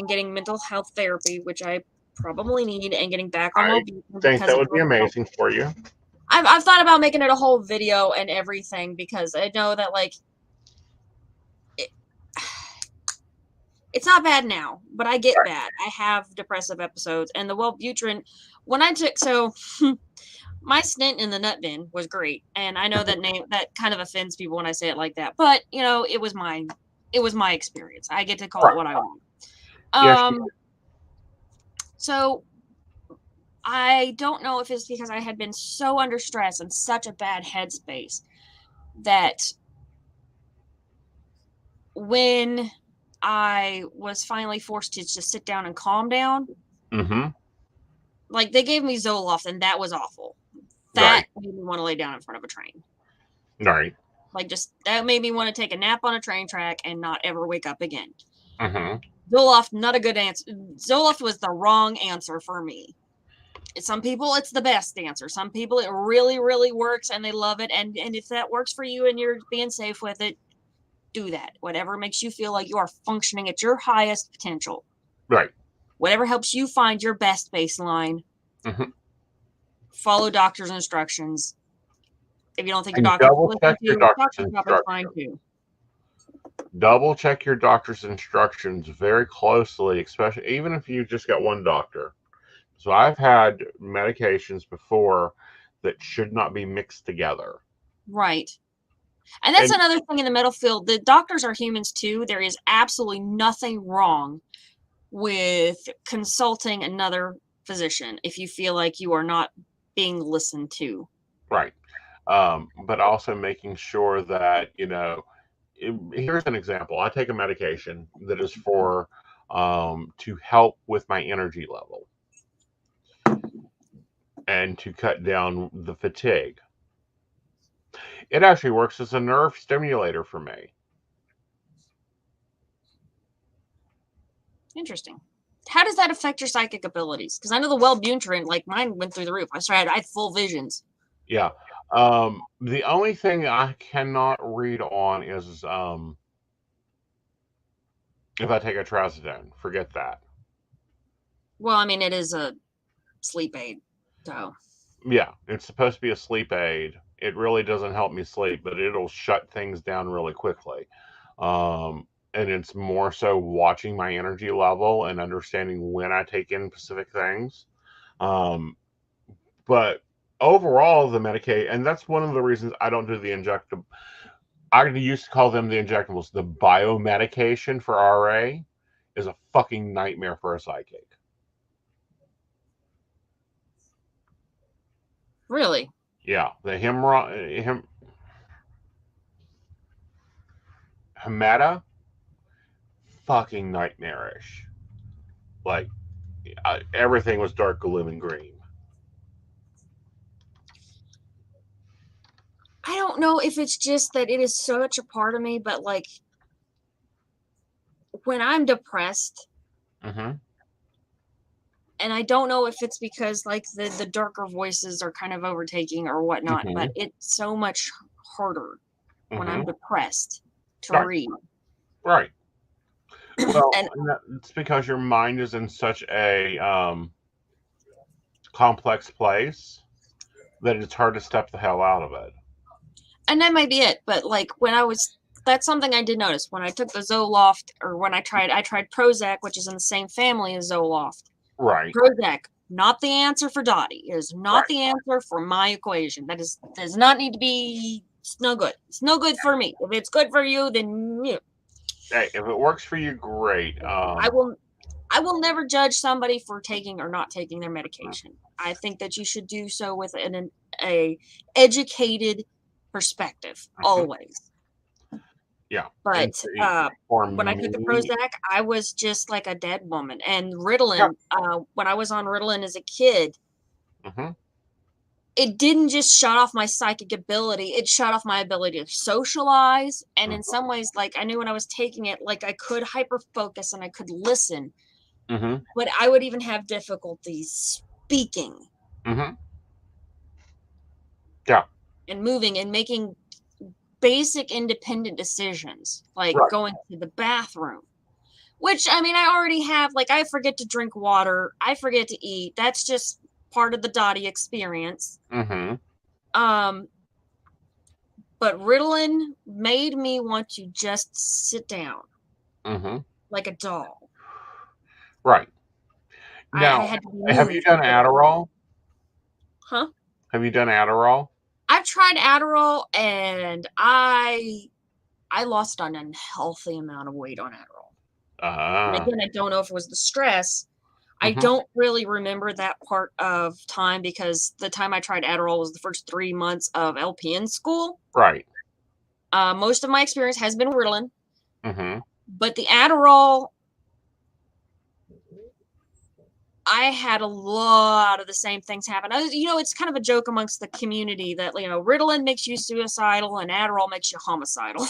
getting mental health therapy, which I probably need, and getting back on my beat. I think that would be amazing for you. I've thought about making it a whole video and everything, because I know that, like, it's not bad now, but I get bad. I have depressive episodes, and the Wellbutrin, when I took, my stint in the nut bin was great, and I know that kind of offends people when I say it like that, but it was my experience. I get to call it what I want. Yes. So I don't know if it's because I had been so under stress and such a bad headspace that when I was finally forced to just sit down and calm down. Mm-hmm. Like, they gave me Zoloft, and that was awful. That made me want to lay down in front of a train. Right. Like, just, that made me want to take a nap on a train track and not ever wake up again. Mm-hmm. Zoloft, not a good answer. Zoloft was the wrong answer for me. Some people, it's the best answer. Some people, it really, really works, and they love it. And if that works for you and you're being safe with it, do that. Whatever makes you feel like you are functioning at your highest potential. Right. Whatever helps you find your best baseline. Mm-hmm. Follow doctor's instructions. If you don't think your And doctor's double check your doctor's probably fine too. Double check your doctor's instructions very closely, especially even if you just got one doctor. So I've had medications before that should not be mixed together. Right. And that's another thing in the medical field. The doctors are humans too. There is absolutely nothing wrong with consulting another physician if you feel like you are not being listened to. Right. But also making sure that, here's an example. I take a medication that is for to help with my energy level and to cut down the fatigue. It actually works as a nerve stimulator for me. Interesting. How does that affect your psychic abilities? Because I know the Wellbutrin, like mine went through the roof. I had full visions. Yeah. The only thing I cannot read on is if I take a trazodone. Forget that. Well, I mean, it is a sleep aid, so. Yeah, it's supposed to be a sleep aid. It really doesn't help me sleep, but it'll shut things down really quickly. And it's more so watching my energy level and understanding when I take in specific things. But overall, the Medicaid, and that's one of the reasons I don't do the injectable. I used to call them the injectables. The biomedication for RA is a fucking nightmare for a psychic. Really? Yeah, the Hemeta, fucking nightmarish. Like, everything was dark, gloom, and green. I don't know if it's just that it is such a part of me, but like when I'm depressed, and I don't know if it's because like the darker voices are kind of overtaking or whatnot, but it's so much harder when I'm depressed to read. Right. Well, it's because your mind is in such a complex place that it's hard to step the hell out of it. And that might be it. But like that's something I did notice when I took the Zoloft, or when I tried Prozac, which is in the same family as Zoloft. Right. Prozac, not the answer for Dottie. It is not the answer for my equation. That does not need to be. It's no good. It's no good for me. If it's good for you, then Hey, if it works for you, great. I will never judge somebody for taking or not taking their medication. I think that you should do so with an educated perspective, always. Yeah. But when I took the Prozac, I was just like a dead woman. And Ritalin, when I was on Ritalin as a kid, it didn't just shut off my psychic ability. It shut off my ability to socialize. And in some ways, like I knew when I was taking it, like I could hyper focus and I could listen. But I would even have difficulty speaking. Yeah. And moving and making basic independent decisions, like going to the bathroom. Which, I mean, I already have, like, I forget to drink water. I forget to eat. That's just part of the Dottie experience. But Ritalin made me want to just sit down. Like a doll. Right. Now, have you done Adderall? Huh? Have you done Adderall? I've tried Adderall, and I lost an unhealthy amount of weight on Adderall. And again, I don't know if it was the stress. I don't really remember that part of time because the time I tried Adderall was the first 3 months of LPN school. Right. Most of my experience has been Ritalin. But the Adderall, I had a lot of the same things happen. It's kind of a joke amongst the community that, Ritalin makes you suicidal and Adderall makes you homicidal.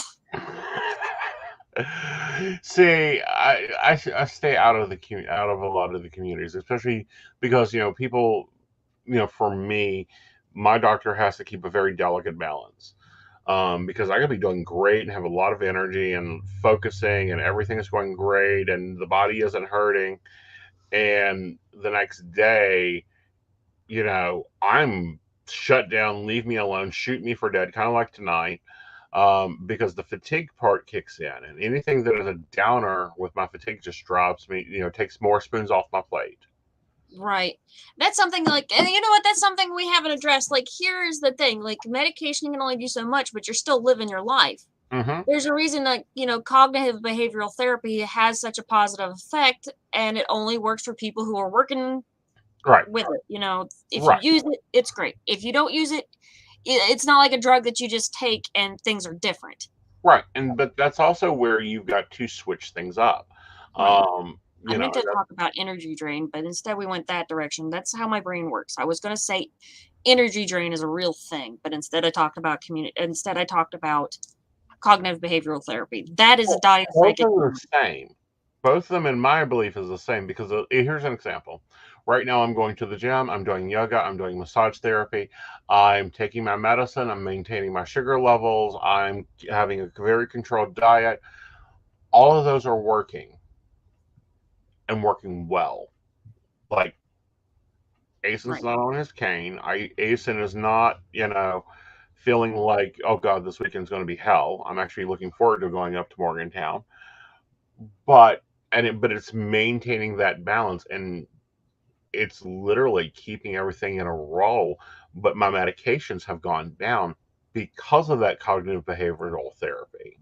See, I stay out of a lot of the communities, especially because people, for me, my doctor has to keep a very delicate balance. Because I could be doing great and have a lot of energy and focusing and everything is going great and the body isn't hurting, and the next day, I'm shut down, leave me alone, shoot me for dead, kind of like tonight, because the fatigue part kicks in, and anything that is a downer with my fatigue just drops me, takes more spoons off my plate. Right. That's something and you know what? That's something we haven't addressed. Here's the thing, medication can only do so much, but you're still living your life. Mm-hmm. There's a reason that, cognitive behavioral therapy has such a positive effect, and it only works for people who are working right with it. If right. you use it, it's great. If you don't use it, it's not like a drug that you just take and things are different. Right. But that's also where you've got to switch things up. Right. I meant to talk about energy drain, but instead we went that direction. That's how my brain works. I was going to say energy drain is a real thing, but instead I talked about cognitive behavioral therapy. That is a Dottie the Psychic. Both are the same. Both of them, in my belief, is the same, because here's an example. Right now I'm going to the gym, I'm doing yoga, I'm doing massage therapy, I'm taking my medicine, I'm maintaining my sugar levels, I'm having a very controlled diet. All of those are working and working well. Like, Aeson's not on his cane. Aeson is not, feeling like, oh God, this weekend's going to be hell. I'm actually looking forward to going up to Morgantown. But it's maintaining that balance, and it's literally keeping everything in a row. But my medications have gone down because of that cognitive behavioral therapy.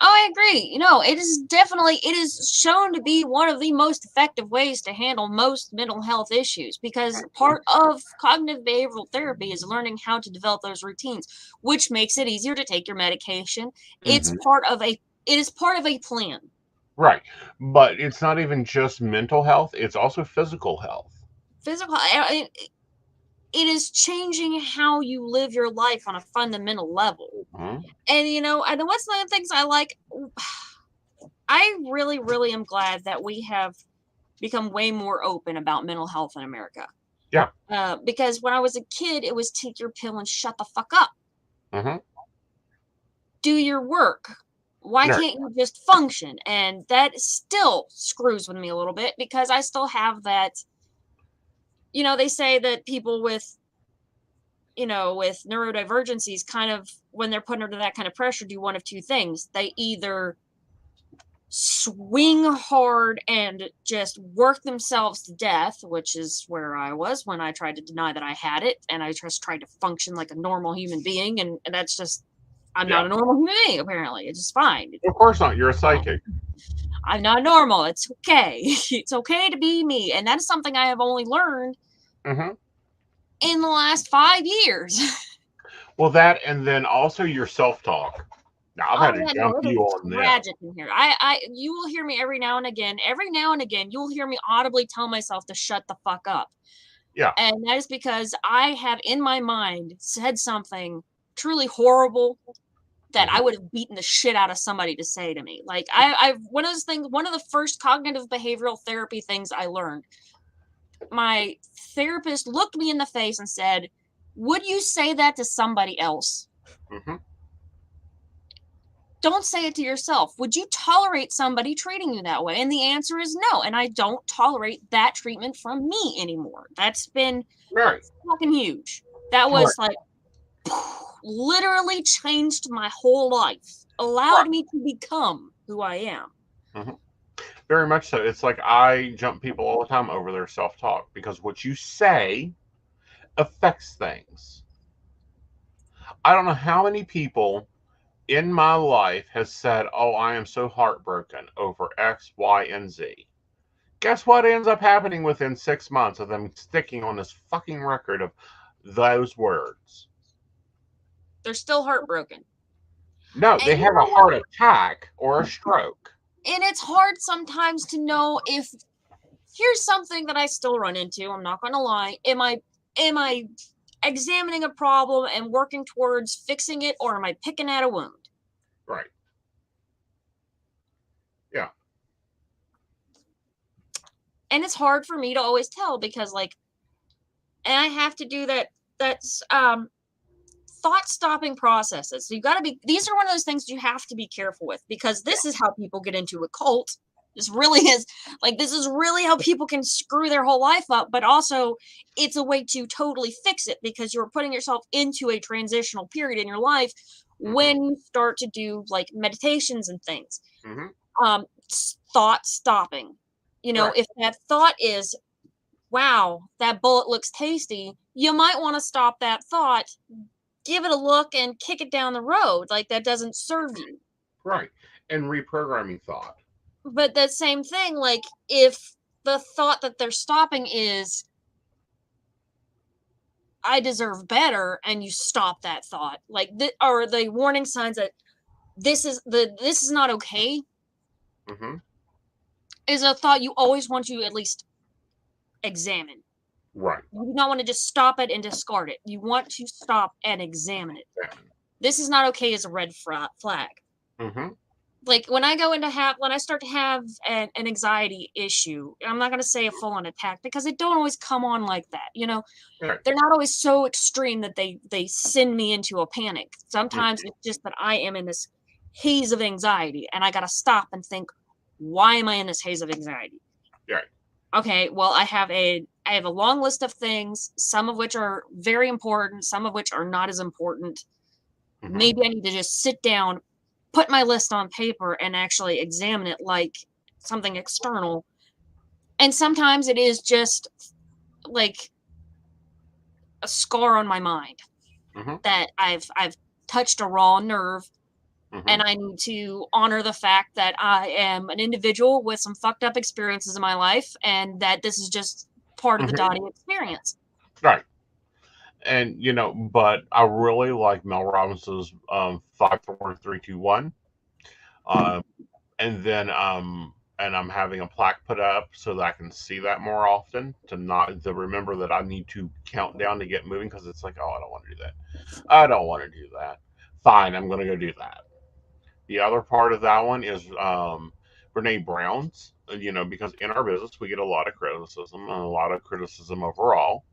Oh, I agree. It is shown to be one of the most effective ways to handle most mental health issues, because part of cognitive behavioral therapy is learning how to develop those routines, which makes it easier to take your medication. It is part of a plan. Right. But it's not even just mental health, it's also physical health. It is changing how you live your life on a fundamental level. Mm-hmm. And what's one of the things I like? I really, really am glad that we have become way more open about mental health in America. Yeah. Because when I was a kid, it was take your pill and shut the fuck up. Mm-hmm. Do your work. Why can't you just function? And that still screws with me a little bit, because I still have that. They say that people with neurodivergencies, kind of, when they're put under that kind of pressure, do one of two things. They either swing hard and just work themselves to death, which is where I was when I tried to deny that I had it, and I just tried to function like a normal human being, and that's just, I'm not a normal human being, apparently. It's just fine. Of course not. You're a psychic. I'm not normal. It's okay. It's okay to be me. And that is something I have only learned in the last 5 years. Well, that, and then also your self-talk. Now, I've had to jump you on tragic in here. You will hear me every now and again, you will hear me audibly tell myself to shut the fuck up. Yeah. And that is because I have in my mind said something truly horrible that I would have beaten the shit out of somebody to say to me. Like, one of the first cognitive behavioral therapy things I learned, my therapist looked me in the face and said, "Would you say that to somebody else?" Mm-hmm. Don't say it to yourself. Would you tolerate somebody treating you that way? And the answer is no. And I don't tolerate that treatment from me anymore. That's been fucking huge. That was literally changed my whole life. Allowed me to become who I am. Mm-hmm. Very much so. It's like I jump people all the time over their self-talk, because what you say affects things. I don't know how many people in my life has said, "Oh, I am so heartbroken over X, Y, and Z." Guess what ends up happening within 6 months of them sticking on this fucking record of those words? They're still heartbroken. No, they And have a heart attack or a stroke. And it's hard sometimes to know if here's something that I still run into. I'm not going to lie. Am I examining a problem and working towards fixing it, or am I picking at a wound? Right. Yeah. And it's hard for me to always tell because and I have to do that's thought stopping processes. So you got to be, these are one of those things you have to be careful with, because this is how people get into a cult. This really is this is really how people can screw their whole life up, but also it's a way to totally fix it, because you're putting yourself into a transitional period in your life when you start to do meditations and things. Thought stopping. Right. If that thought is, wow, that bullet looks tasty, you might want to stop that thought, give it a look, and kick it down the road. That doesn't serve you. Right. And reprogramming thought. But the same thing, if the thought that they're stopping is, I deserve better, and you stop that thought, or the warning signs that this is not okay, is a thought you always want to at least examine. Right. You do not want to just stop it and discard it. You want to stop and examine it. Yeah. This is not okay as a red flag. When I start to have an anxiety issue, I'm not going to say a full-on attack, because it don't always come on like that. Right. They're not always so extreme that they send me into a panic. Sometimes it's just that I am in this haze of anxiety, and I got to stop and think, why am I in this haze of anxiety? Right. Okay, well, I have a long list of things, some of which are very important, some of which are not as important. Maybe I need to just sit down, put my list on paper, and actually examine it like something external. And sometimes it is just a scar on my mind that I've touched a raw nerve. And I need to honor the fact that I am an individual with some fucked up experiences in my life, and that this is just part of the Dottie experience. Right. And but I really like Mel Robbins's 5, 4, 3, 2, 1. And then and I'm having a plaque put up so that I can see that more often, to remember that I need to count down to get moving, because it's oh, I don't want to do that. I don't want to do that. Fine, I'm going to go do that. The other part of that one is Brene Brown's, because in our business we get a lot of criticism, and a lot of criticism overall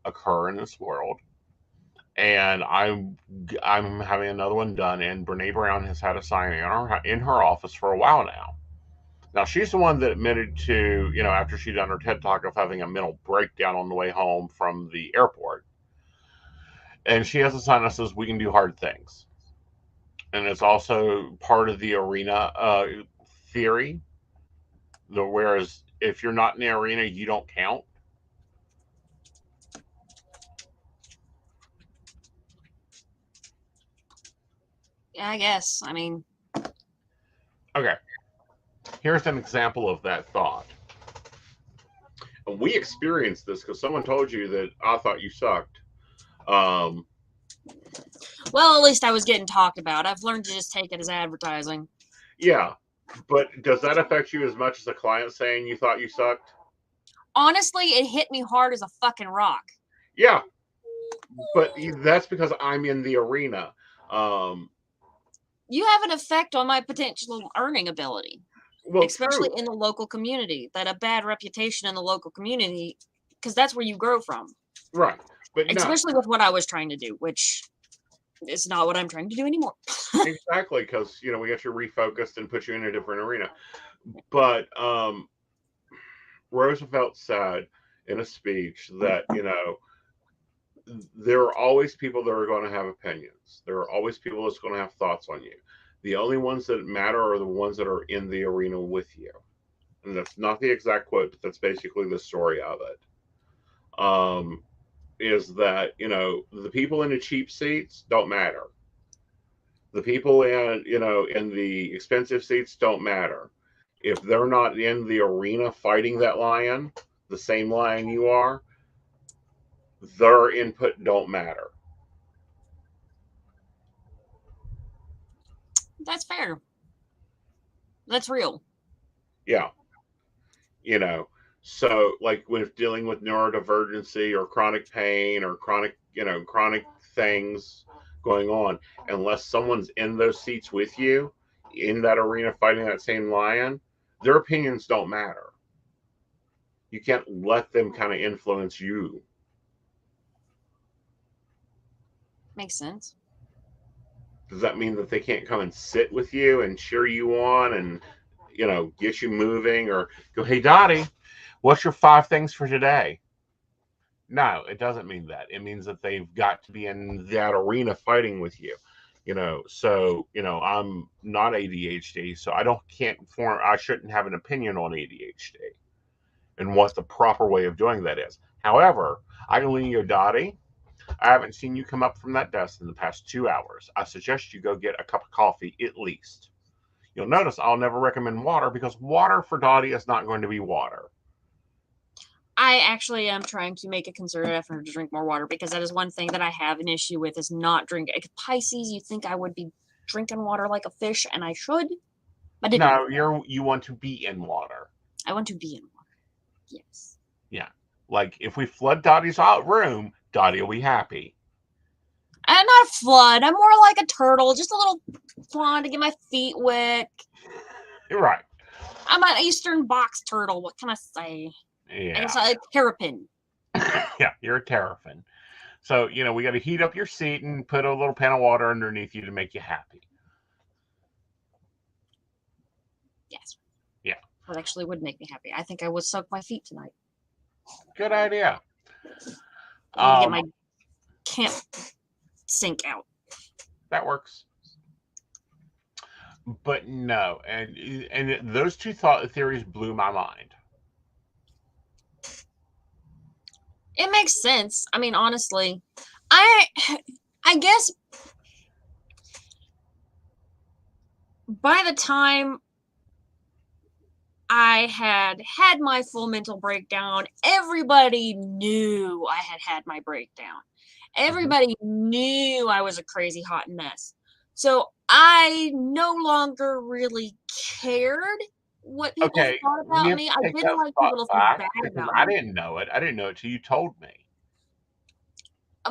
occur in this world. And I'm having another one done, and Brene Brown has had a sign in her office for a while now. Now, she's the one that admitted to, after she'd done her TED Talk, of having a mental breakdown on the way home from the airport. And she has a sign that says, "We can do hard things." And it's also part of the arena theory. Whereas if you're not in the arena, you don't count. Yeah, I guess. I mean, okay. Here's an example of that thought. And we experienced this because someone told you that I thought you sucked. Well, at least I was getting talked about. I've learned to just take it as advertising. Yeah, but does that affect you as much as a client saying you thought you sucked? Honestly, it hit me hard as a fucking rock. Yeah, but that's because I'm in the arena. You have an effect on my potential earning ability. Well, especially in the local community, that a bad reputation in the local community, because that's where you grow from. Right. But especially with what I was trying to do, which is not what I'm trying to do anymore. Exactly, because we got you refocused and put you in a different arena. But Roosevelt said in a speech that there are always people that are going to have opinions. There are always people that's going to have thoughts on you. The only ones that matter are the ones that are in the arena with you. And that's not the exact quote, but that's basically the story of it. Is that, the people in the cheap seats don't matter. The people in the expensive seats don't matter. If they're not in the arena fighting that lion, the same lion you are, their input don't matter. That's fair. That's real. Yeah. You know, so like when dealing with neurodivergency or chronic pain or chronic things going on, unless someone's in those seats with you in that arena fighting that same lion, their opinions don't matter. You can't let them kind of influence you. Makes sense. Does that mean that they can't come and sit with you and cheer you on and, get you moving or go, hey, Dottie, what's your 5 things for today? No, it doesn't mean that. It means that they've got to be in that arena fighting with you. So, I'm not ADHD, so I shouldn't have an opinion on ADHD and what the proper way of doing that is. However, I can lean you, Dottie. I haven't seen you come up from that desk in the past 2 hours. I suggest you go get a cup of coffee at least. You'll notice I'll never recommend water because water for Dottie is not going to be water. I actually am trying to make a concerted effort to drink more water because that is one thing that I have an issue with is not drinking. Pisces, you think I would be drinking water like a fish, and I should, but no, you want to be in water. I want to be in water. Yes. Yeah, like if we flood Dottie's room, Dottie will be happy. I'm not a flood. I'm more like a turtle, just a little pond to get my feet wet. You're right. I'm an eastern box turtle. What can I say? Yeah. It's a terrapin. Yeah, you're a terrapin. So, we got to heat up your seat and put a little pan of water underneath you to make you happy. Yes. Yeah. That actually would make me happy. I think I would soak my feet tonight. Good idea. Get my camp sink out. That works. But no, and those two thought theories blew my mind. It makes sense. I mean, honestly, I guess by the time I had my full mental breakdown, everybody knew I had my breakdown. Everybody knew I was a crazy hot mess. So I no longer really cared what people thought about me. I didn't like people to think bad about me. I didn't know it. I didn't know it till you told me.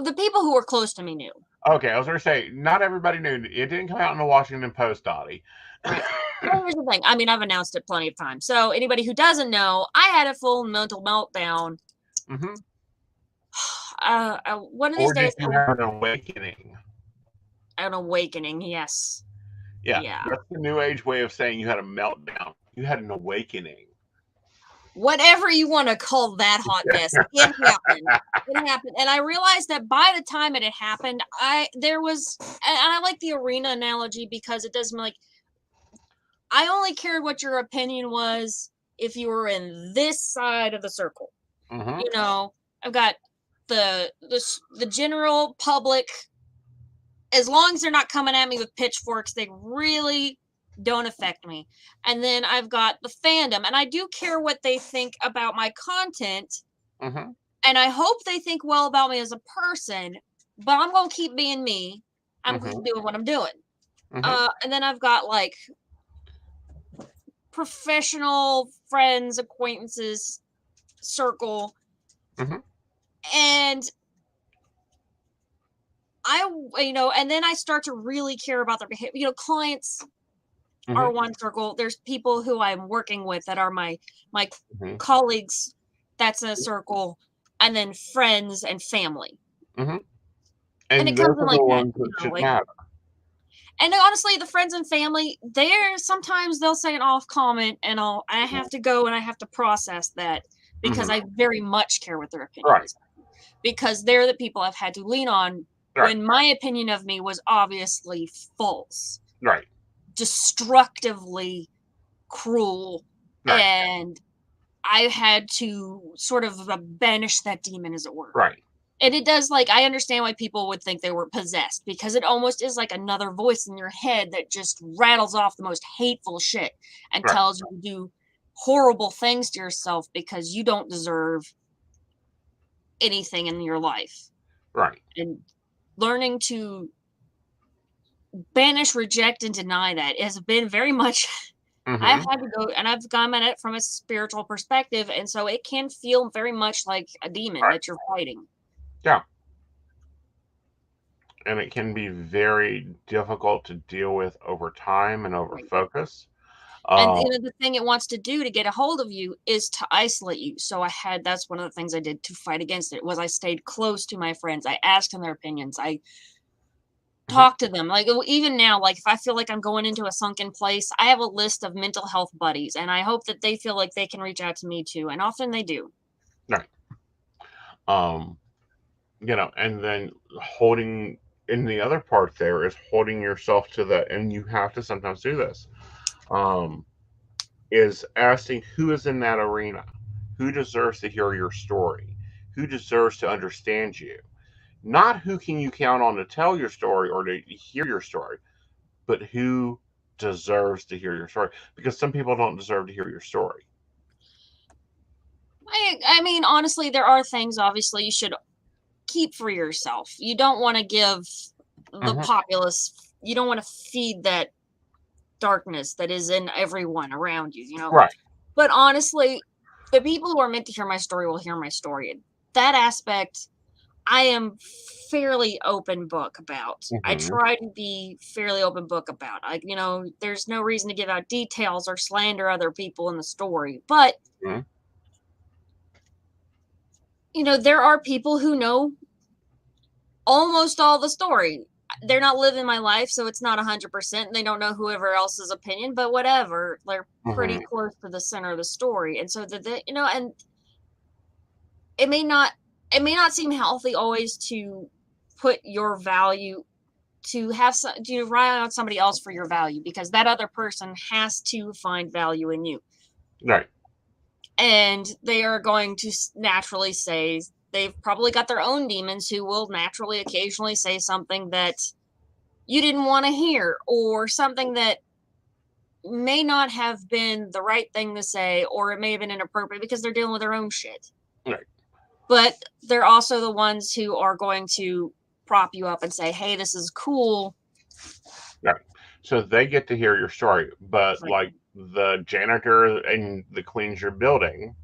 The people who were close to me knew. Okay, I was going to say, not everybody knew. It didn't come out in the Washington Post, Dottie. Right. Well, here's the thing. I mean, I've announced it plenty of times. So anybody who doesn't know, I had a full mental meltdown. Mm-hmm. One of these days, did you have an awakening? An awakening, yes. Yeah. That's the new age way of saying you had a meltdown. You had an awakening. Whatever you want to call that hot mess, it happened. It happened. And I realized that by the time it had happened, there was, and I like the arena analogy because it doesn't like, I only cared what your opinion was if you were in this side of the circle. Mm-hmm. I've got the general public. As long as they're not coming at me with pitchforks, they really don't affect me. And then I've got the fandom, and I do care what they think about my content. Mm-hmm. And I hope they think well about me as a person, but I'm going to keep being me. I'm going to do what I'm doing. Mm-hmm. And then I've got like professional friends, acquaintances, circle. Mm-hmm. And and then I start to really care about their behavior. Clients are one circle. There's people who I'm working with that are my colleagues. That's a circle. And then friends and family. Mm-hmm. And it those comes in are like the that. ones that should matter. And honestly, the friends and family, sometimes they'll say an off comment and I have to go and I have to process that because I very much care what their opinion is. Because they're the people I've had to lean on when my opinion of me was obviously false. Right. Destructively cruel. Right. And I had to sort of banish that demon, as it were. Right. And it does, I understand why people would think they were possessed, because it almost is like another voice in your head that just rattles off the most hateful shit and tells you to do horrible things to yourself because you don't deserve anything in your life. Right. And learning to banish, reject, and deny that. It has been very much. I've had to go, and I've gone at it from a spiritual perspective, and so it can feel very much like a demon that you're fighting. Yeah. And it can be very difficult to deal with over time and over focus. And the thing it wants to do to get a hold of you is to isolate you. So that's one of the things I did to fight against it, was I stayed close to my friends. I asked them their opinions. I talked to them. Like, even now, like, if I feel like I'm going into a sunken place, I have a list of mental health buddies, and I hope that they feel like they can reach out to me too. And often they do. Right. And then holding, in the other part there is holding yourself to that, and you have to sometimes do this. Is asking who is in that arena, who deserves to hear your story, who deserves to understand you. Not who can you count on to tell your story or to hear your story, but who deserves to hear your story. Because some people don't deserve to hear your story. I mean, honestly, there are things, obviously, you should keep for yourself. You don't want to give the populace, you don't want to feed that darkness that is in everyone around you, Right. But honestly, the people who are meant to hear my story will hear my story. That aspect, I am fairly open book about. I try to be fairly open book about. There's no reason to give out details or slander other people in the story, but there are people who know almost all the story. They're not living my life, so it's not 100%. They don't know whoever else's opinion, but whatever. They're pretty close to the center of the story, and so and it may not seem healthy always to put your value, to rely on somebody else for your value, because that other person has to find value in you. Right. And they are going to naturally say, they've probably got their own demons who will naturally occasionally say something that you didn't want to hear, or something that may not have been the right thing to say, or it may have been inappropriate because they're dealing with their own shit. Right. But they're also the ones who are going to prop you up and say, hey, this is cool. Right. So they get to hear your story, but like the janitor and the cleans your building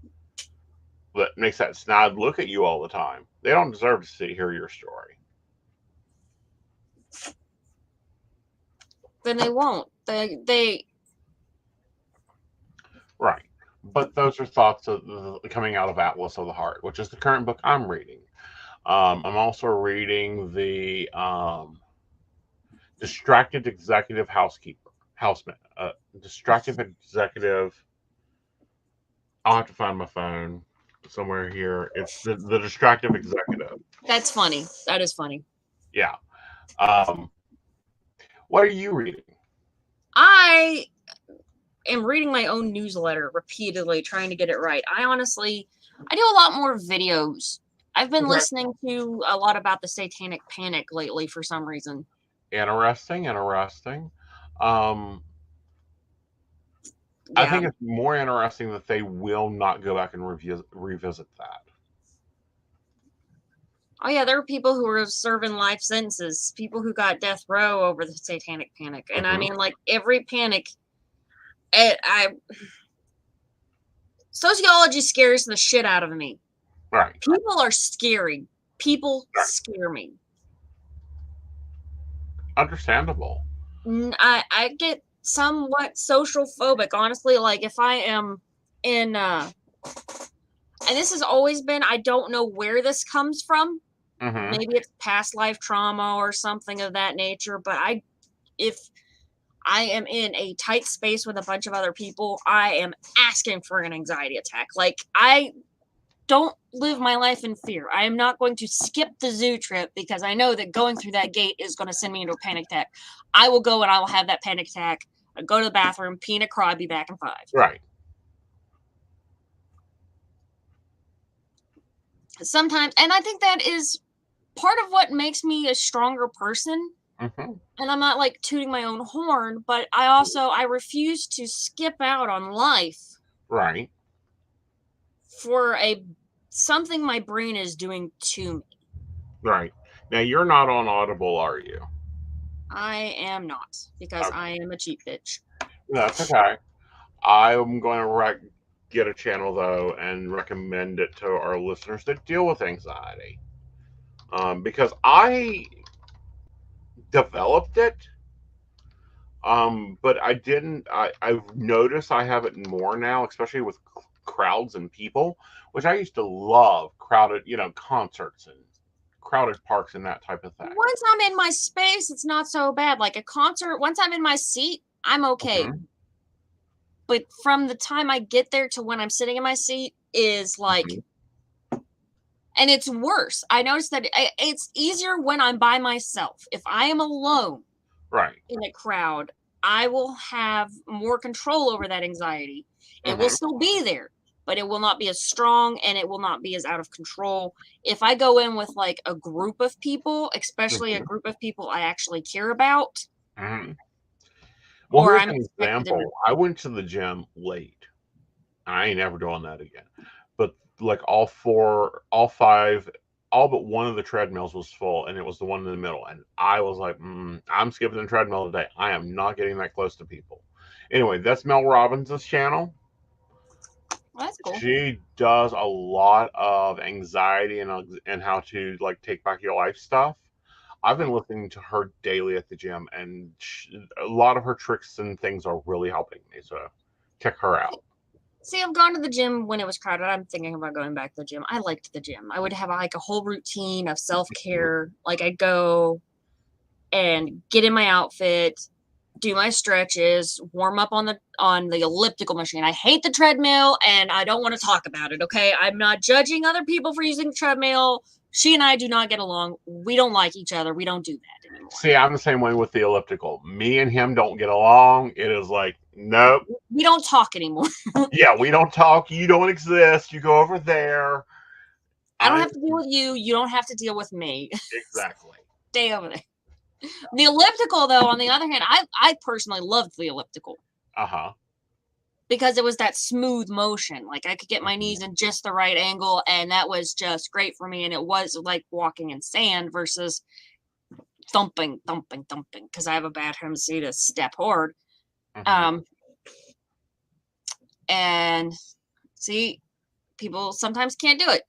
that makes that snide look at you all the time, they don't deserve to hear your story. Then they won't. They Right. But those are thoughts coming out of Atlas of the Heart, which is the current book I'm reading. I'm also reading the Distracted Executive Houseman. Distracted Executive. I'll have to find my phone somewhere here. It's the Distractive Executive. That's funny. That is funny. Yeah. What are you reading? I am reading my own newsletter repeatedly, trying to get it right. I do a lot more videos. I've been listening to a lot about the Satanic Panic lately for some reason. Interesting. I think it's more interesting that they will not go back and revisit that. Oh yeah, there are people who are serving life sentences, people who got death row over the Satanic Panic. And I mean, like, every panic, sociology scares the shit out of me. Right. People are scary. People scare me. Understandable. I get somewhat social phobic, honestly. Like, if I am in and this has always been, I don't know where this comes from. Maybe it's past life trauma or something of that nature, but if I am in a tight space with a bunch of other people, I am asking for an anxiety attack. Like, I don't live my life in fear. I am not going to skip the zoo trip because I know that going through that gate is going to send me into a panic attack. I will go and I will have that panic attack, go to the bathroom, pee in a cry, be back in 5. Right. Sometimes, and I think that is part of what makes me a stronger person. And I'm not like tooting my own horn, but I refuse to skip out on life. Right. For something my brain is doing to me. Right. Now, you're not on Audible, are you? I am not, because Okay. I am a cheap bitch. That's okay. I'm going to get a channel though and recommend it to our listeners that deal with anxiety, because I developed it, but I didn't. I've noticed I have it more now, especially with crowds and people, which I used to love crowded, concerts and crowded parks and that type of thing. Once I'm in my space, it's not so bad. Like a concert, once I'm in my seat, I'm okay. Mhm. But from the time I get there to when I'm sitting in my seat is like, Mhm. and it's worse. I noticed that it's easier when I'm by myself. If I am alone Right. in a crowd, I will have more control over that anxiety. It will Mhm. still be there, but it will not be as strong and it will not be as out of control. If I go in with like a group of people, especially a Mhm. group of people I actually care about, Mhm. Well, or here's I'm an expected to. example. I went to the gym late. I ain't never doing that again. But like all four, all five, all but one of the treadmills was full, and it was the one in the middle. And I was like, I'm skipping the treadmill today. I am not getting that close to people. Anyway, that's Mel Robbins' channel. Well, that's cool. She does a lot of anxiety and how to like take back your life stuff. I've been listening to her daily at the gym, and a lot of her tricks and things are really helping me. So check her out. See, I've gone to the gym when it was crowded. I'm thinking about going back to the gym. I liked the gym. I would have like a whole routine of self care. Like I'd go and get in my outfit, do my stretches, warm up on the elliptical machine. I hate the treadmill and I don't want to talk about it, okay? I'm not judging other people for using the treadmill. She and I do not get along. We don't like each other. We don't do that anymore. See, I'm the same way with the elliptical. Me and him don't get along. It is like, nope. We don't talk anymore. Yeah, we don't talk. You don't exist. You go over there. I don't have to deal with you. You don't have to deal with me. Exactly. Stay over there. The elliptical, though, on the other hand, I personally loved the elliptical. Uh-huh. Because it was that smooth motion. Like I could get my knees in just the right angle, and that was just great for me. And it was like walking in sand versus thumping, because I have a bad tendency to step hard. Mm-hmm. And see, people sometimes can't do it.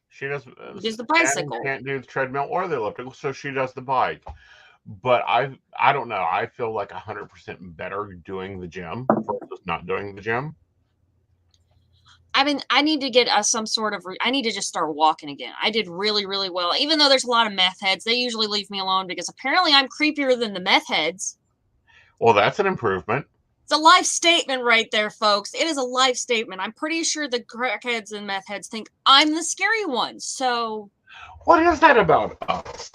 She does. Use the Shannon bicycle. can't do the treadmill or the elliptical, so she does the bike. But I don't know. I feel like 100% better doing the gym versus not doing the gym. I mean, I need to get some sort of. I need to just start walking again. I did really, really well. Even though there's a lot of meth heads, they usually leave me alone because apparently I'm creepier than the meth heads. Well, that's an improvement. It's a life statement right there, folks. It is a life statement. I'm pretty sure the crackheads and meth heads think I'm the scary one. So, what is that about us?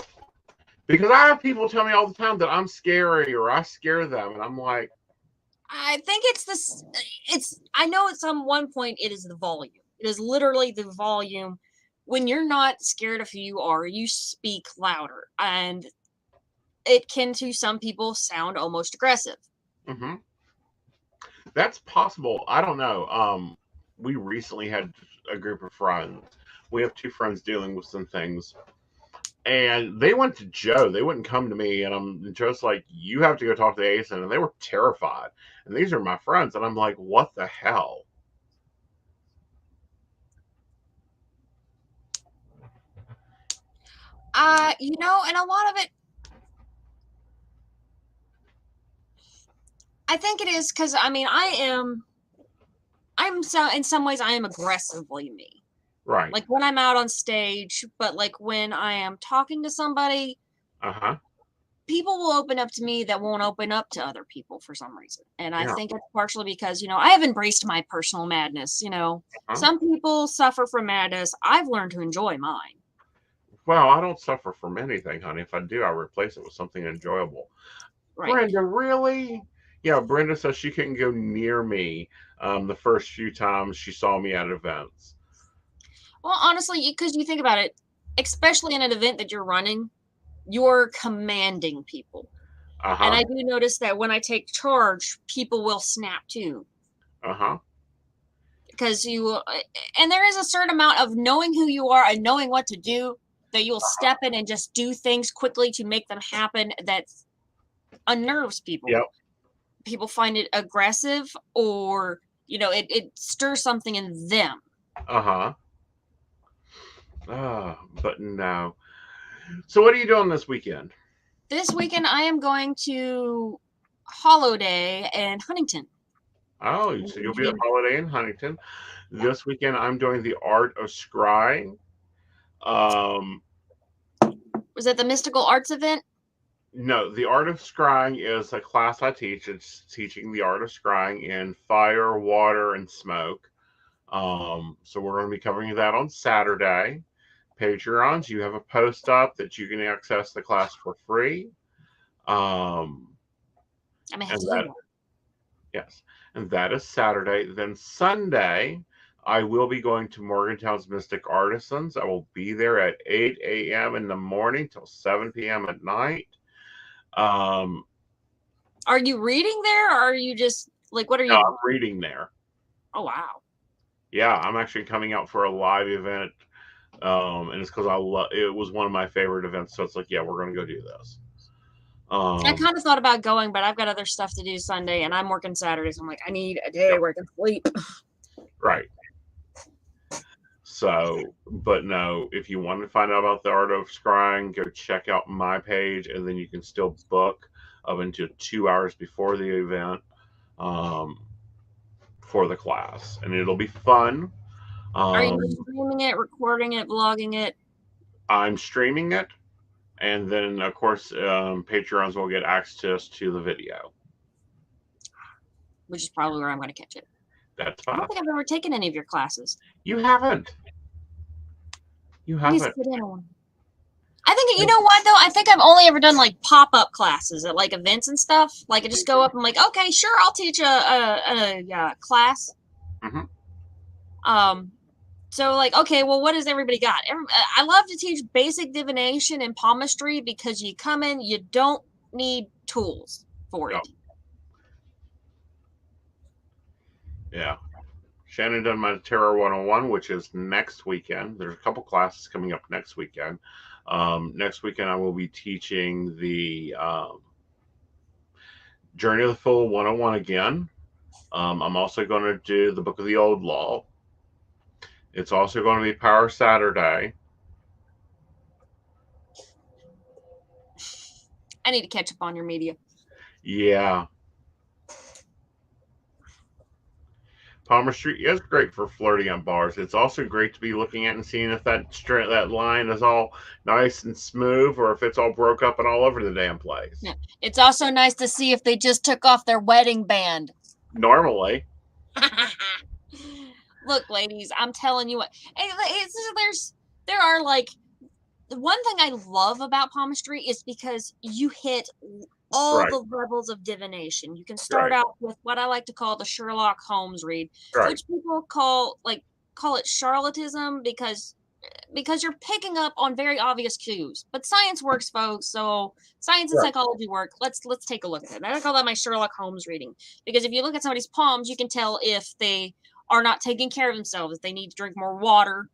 Because I have people tell me all the time that I'm scary or I scare them, and I'm like, I think it's this. I know at some one point it is the volume. It is literally the volume. When you're not scared of who you are, you speak louder, and it can to some people sound almost aggressive. mm-hmm. That's possible. I don't know. We recently had a group of friends. We have two friends dealing with some things, and they went to Joe. They wouldn't come to me, and I'm just like, "You have to go talk to Aeson," and they were terrified. And these are my friends, and I'm like, "What the hell?" And a lot of it, I think it is because I'm so in some ways I am aggressively me. Right. Like when I'm out on stage, but like when I am talking to somebody, Uh-huh. people will open up to me that won't open up to other people for some reason. And I Yeah. think it's partially because, I have embraced my personal madness. Uh-huh. Some people suffer from madness. I've learned to enjoy mine. Well, I don't suffer from anything, honey. If I do, I replace it with something enjoyable. Right. Brenda, really? Yeah, Brenda says she couldn't go near me the first few times she saw me at events. Well, honestly, because you think about it, especially in an event that you're running, you're commanding people. Uh-huh. And I do notice that when I take charge, people will snap too. Uh-huh. Because and there is a certain amount of knowing who you are and knowing what to do that you'll step in and just do things quickly to make them happen. That's unnerves people. Yep. People find it aggressive, or it stirs something in them. But no. So what are you doing this weekend? This weekend I am going to Holiday in Huntington. Oh, so you'll be at Holiday in Huntington. This weekend I'm doing the Art of Scrying. Was that the Mystical Arts event? No, the Art of Scrying is a class I teach. It's teaching the art of scrying in fire, water, and smoke. So we're going to be covering that on Saturday. Patreons, you have a post up that you can access the class for free. I may have to do that. Yes, and that is Saturday. Then Sunday, I will be going to Morgantown's Mystic Artisans. I will be there at 8 a.m. in the morning till 7 p.m. at night. Are you reading there, or are you just like, what are you? No, I'm reading there. Oh, wow. Yeah, I'm actually coming out for a live event. And it's because it was one of my favorite events. So it's like, yeah, we're going to go do this. I kind of thought about going, but I've got other stuff to do Sunday, and I'm working Saturday. So I'm like, I need a day where I can sleep. Right. So, but no, if you want to find out about the Art of Scrying, go check out my page, and then you can still book up until 2 hours before the event for the class, and it'll be fun. Are you streaming it, recording it, vlogging it? I'm streaming it, and then of course Patreons will get access to the video, which is probably where I'm going to catch it. That's fine. I don't think I've ever taken any of your classes. You haven't. You haven't. I think, you know what, though? I think I've only ever done, like, pop-up classes at, like, events and stuff. Like, I just go up and, like, okay, sure, I'll teach a class. Mm-hmm. So, like, okay, well, what has everybody got? I love to teach basic divination and palmistry because you come in, you don't need tools for it. Yeah. Shannon done my Tarot 101, which is next weekend. There's a couple classes coming up next weekend. Next weekend, I will be teaching the Journey of the Fool 101 again. I'm also going to do the Book of the Old Law. It's also going to be Power Saturday. I need to catch up on your media. Yeah. Palmistry is great for flirting on bars. It's also great to be looking at and seeing if that line is all nice and smooth, or if it's all broke up and all over the damn place. Yeah. It's also nice to see if they just took off their wedding band. Normally. Look, ladies, I'm telling you what. There are, like, the one thing I love about palmistry is because you hit all the levels of divination. You can start out with what I like to call the Sherlock Holmes read, which people call it charlatanism because you're picking up on very obvious cues. But science works, folks. So science and psychology work. Let's take a look at it. I call that my Sherlock Holmes reading, because if you look at somebody's palms, you can tell if they are not taking care of themselves, if they need to drink more water,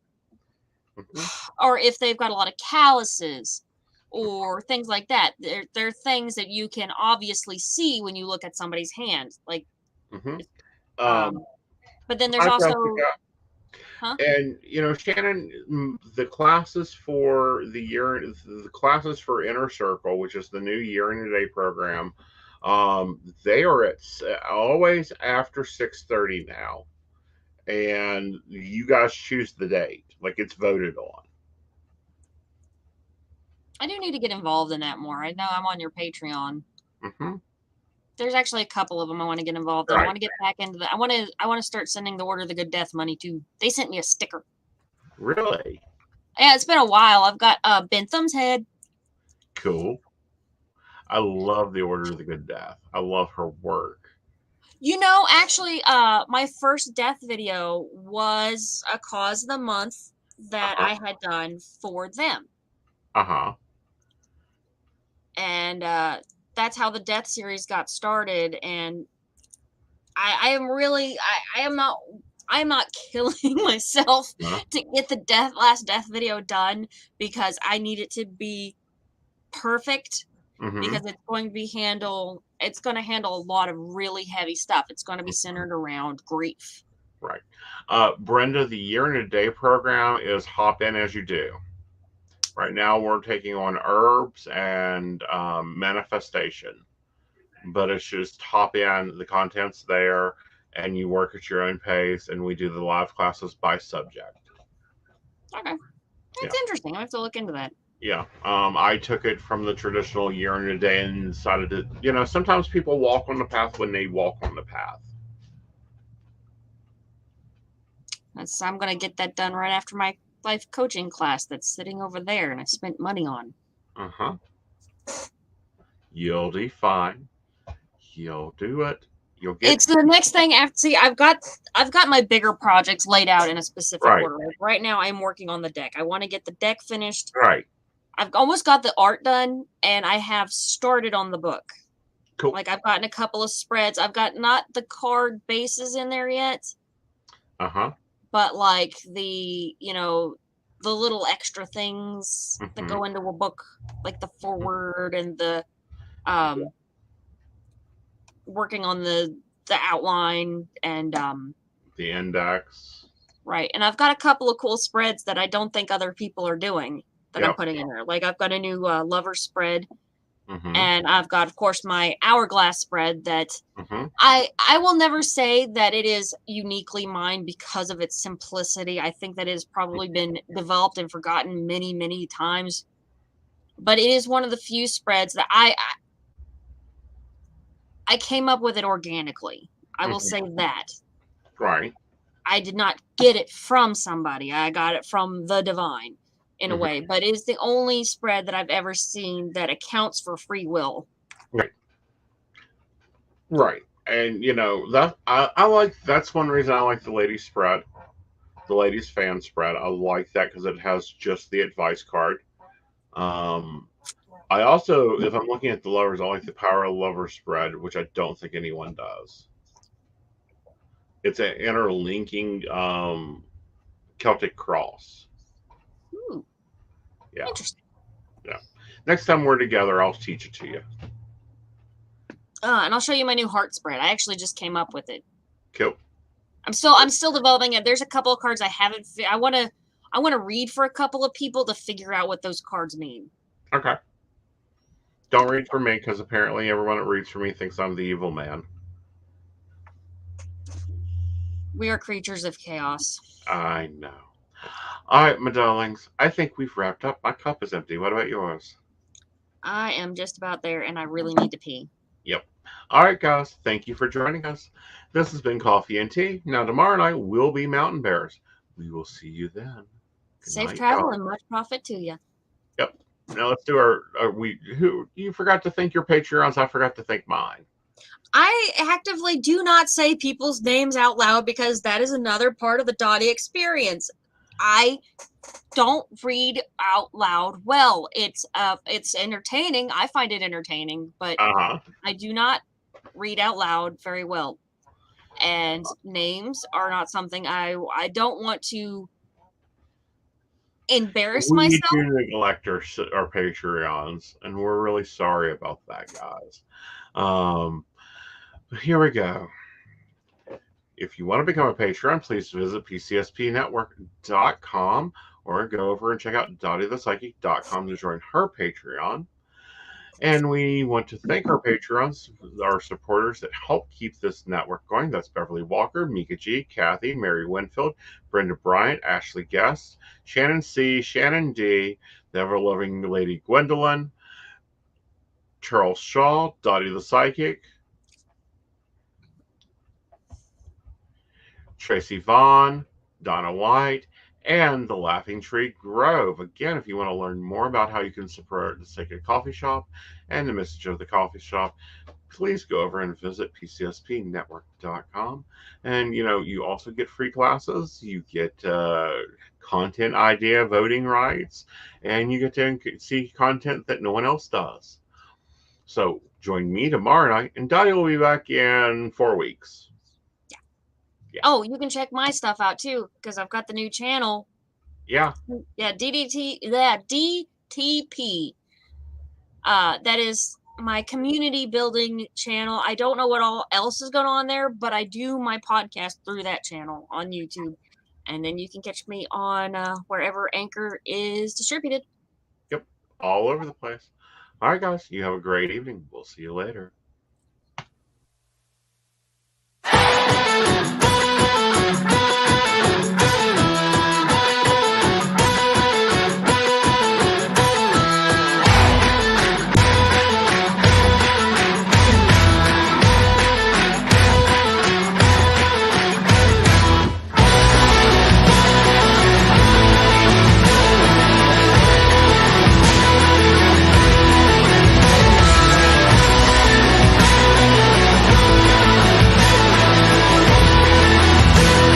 or if they've got a lot of calluses, or things like that. They're things that you can obviously see when you look at somebody's hand. Like, but then there's also, and Shannon, the classes for the classes for Inner Circle, which is the new Year in a Day program, they are always after 6:30 now, and you guys choose the date. Like, it's voted on. I do need to get involved in that more. I know I'm on your Patreon. There's actually a couple of them I want to get involved in. I want to get back into that. I want to start sending the Order of the Good Death money too. They sent me a sticker. Really? Yeah, it's been a while. I've got Bentham's head. Cool. I love the Order of the Good Death. I love her work. Actually, my first death video was a Cause of the Month that I had done for them. And that's how the death series got started. And I am not killing myself to get the last death video done, because I need it to be perfect. because it's going to handle a lot of really heavy stuff. It's going to be centered around grief. Right. Brenda, the Year and a Day program is hop in as you do. Right now, we're taking on herbs and manifestation, but it's just hop in, the content's there, and you work at your own pace, and we do the live classes by subject. Okay. That's interesting. I have to look into that. Yeah. I took it from the traditional Year and a Day and decided to, sometimes people walk on the path when they walk on the path. I'm going to get that done right after my life coaching class that's sitting over there and I spent money on. You'll be fine. You'll do it. You'll get. It's the next thing after. See, I've got my bigger projects laid out in a specific order. Like right now, I'm working on the deck. I want to get the deck finished. Right. I've almost got the art done, and I have started on the book. Cool. Like I've gotten a couple of spreads. I've got not the card bases in there yet. But like the little extra things that go into a book, like the forward and the working on the outline and the index. Right. And I've got a couple of cool spreads that I don't think other people are doing that I'm putting in there. Like I've got a new lover spread. And I've got, of course, my hourglass spread that I will never say that it is uniquely mine because of its simplicity. I think that it has probably been developed and forgotten many, many times. But it is one of the few spreads that I came up with it organically. I will say that. Right. I did not get it from somebody. I got it from the divine. In a way, but it's the only spread that I've ever seen that accounts for free will. Right. And that I like. That's one reason I like the ladies spread, the ladies fan spread. I like that because it has just the advice card. I also, if I'm looking at the lovers, I like the Power of Lover spread, which I don't think anyone does. It's an interlinking Celtic cross. Yeah. Interesting. Yeah. Next time we're together, I'll teach it to you. And I'll show you my new heart spread. I actually just came up with it. Cool. I'm still developing it. There's a couple of cards I haven't. I want to read for a couple of people to figure out what those cards mean. Okay. Don't read for me because apparently everyone that reads for me thinks I'm the evil man. We are creatures of chaos. I know. All right, my darlings. I think we've wrapped up. My cup is empty. What about yours? I am just about there, and I really need to pee. Yep. All right, guys. Thank you for joining us. This has been Coffee and Tea. Now, tomorrow night we'll be Mountain Bears. We will see you then. Safe travel and much profit to you. Yep. Now let's do you forgot to thank your Patreons. I forgot to thank mine. I actively do not say people's names out loud because that is another part of the Dottie experience. I don't read out loud well. It's entertaining. I find it entertaining, but I do not read out loud very well. And names are not something I don't want to embarrass myself. We do neglect our Patreons, and we're really sorry about that, guys. But here we go. If you want to become a Patreon, please visit pcspnetwork.com or go over and check out DottieThePsychic.com to join her Patreon. And we want to thank our Patreons, our supporters that help keep this network going. That's Beverly Walker, Mika G, Kathy, Mary Winfield, Brenda Bryant, Ashley Guest, Shannon C, Shannon D, the ever-loving Lady Gwendolyn, Charles Shaw, Dottie the Psychic, Tracy Vaughn, Donna White, and the Laughing Tree Grove. Again, if you want to learn more about how you can support the Sacred Coffee Shop and the message of the coffee shop, please go over and visit pcspnetwork.com. And, you also get free classes. You get content idea voting rights, and you get to see content that no one else does. So join me tomorrow night, and Dottie will be back in 4 weeks. Yeah. Oh, you can check my stuff out too, because I've got the new channel. Yeah. Yeah, DTP. That is my community building channel. I don't know what all else is going on there, but I do my podcast through that channel on YouTube. And then you can catch me on wherever Anchor is distributed. Yep, all over the place. All right, guys, you have a great evening. We'll see you later.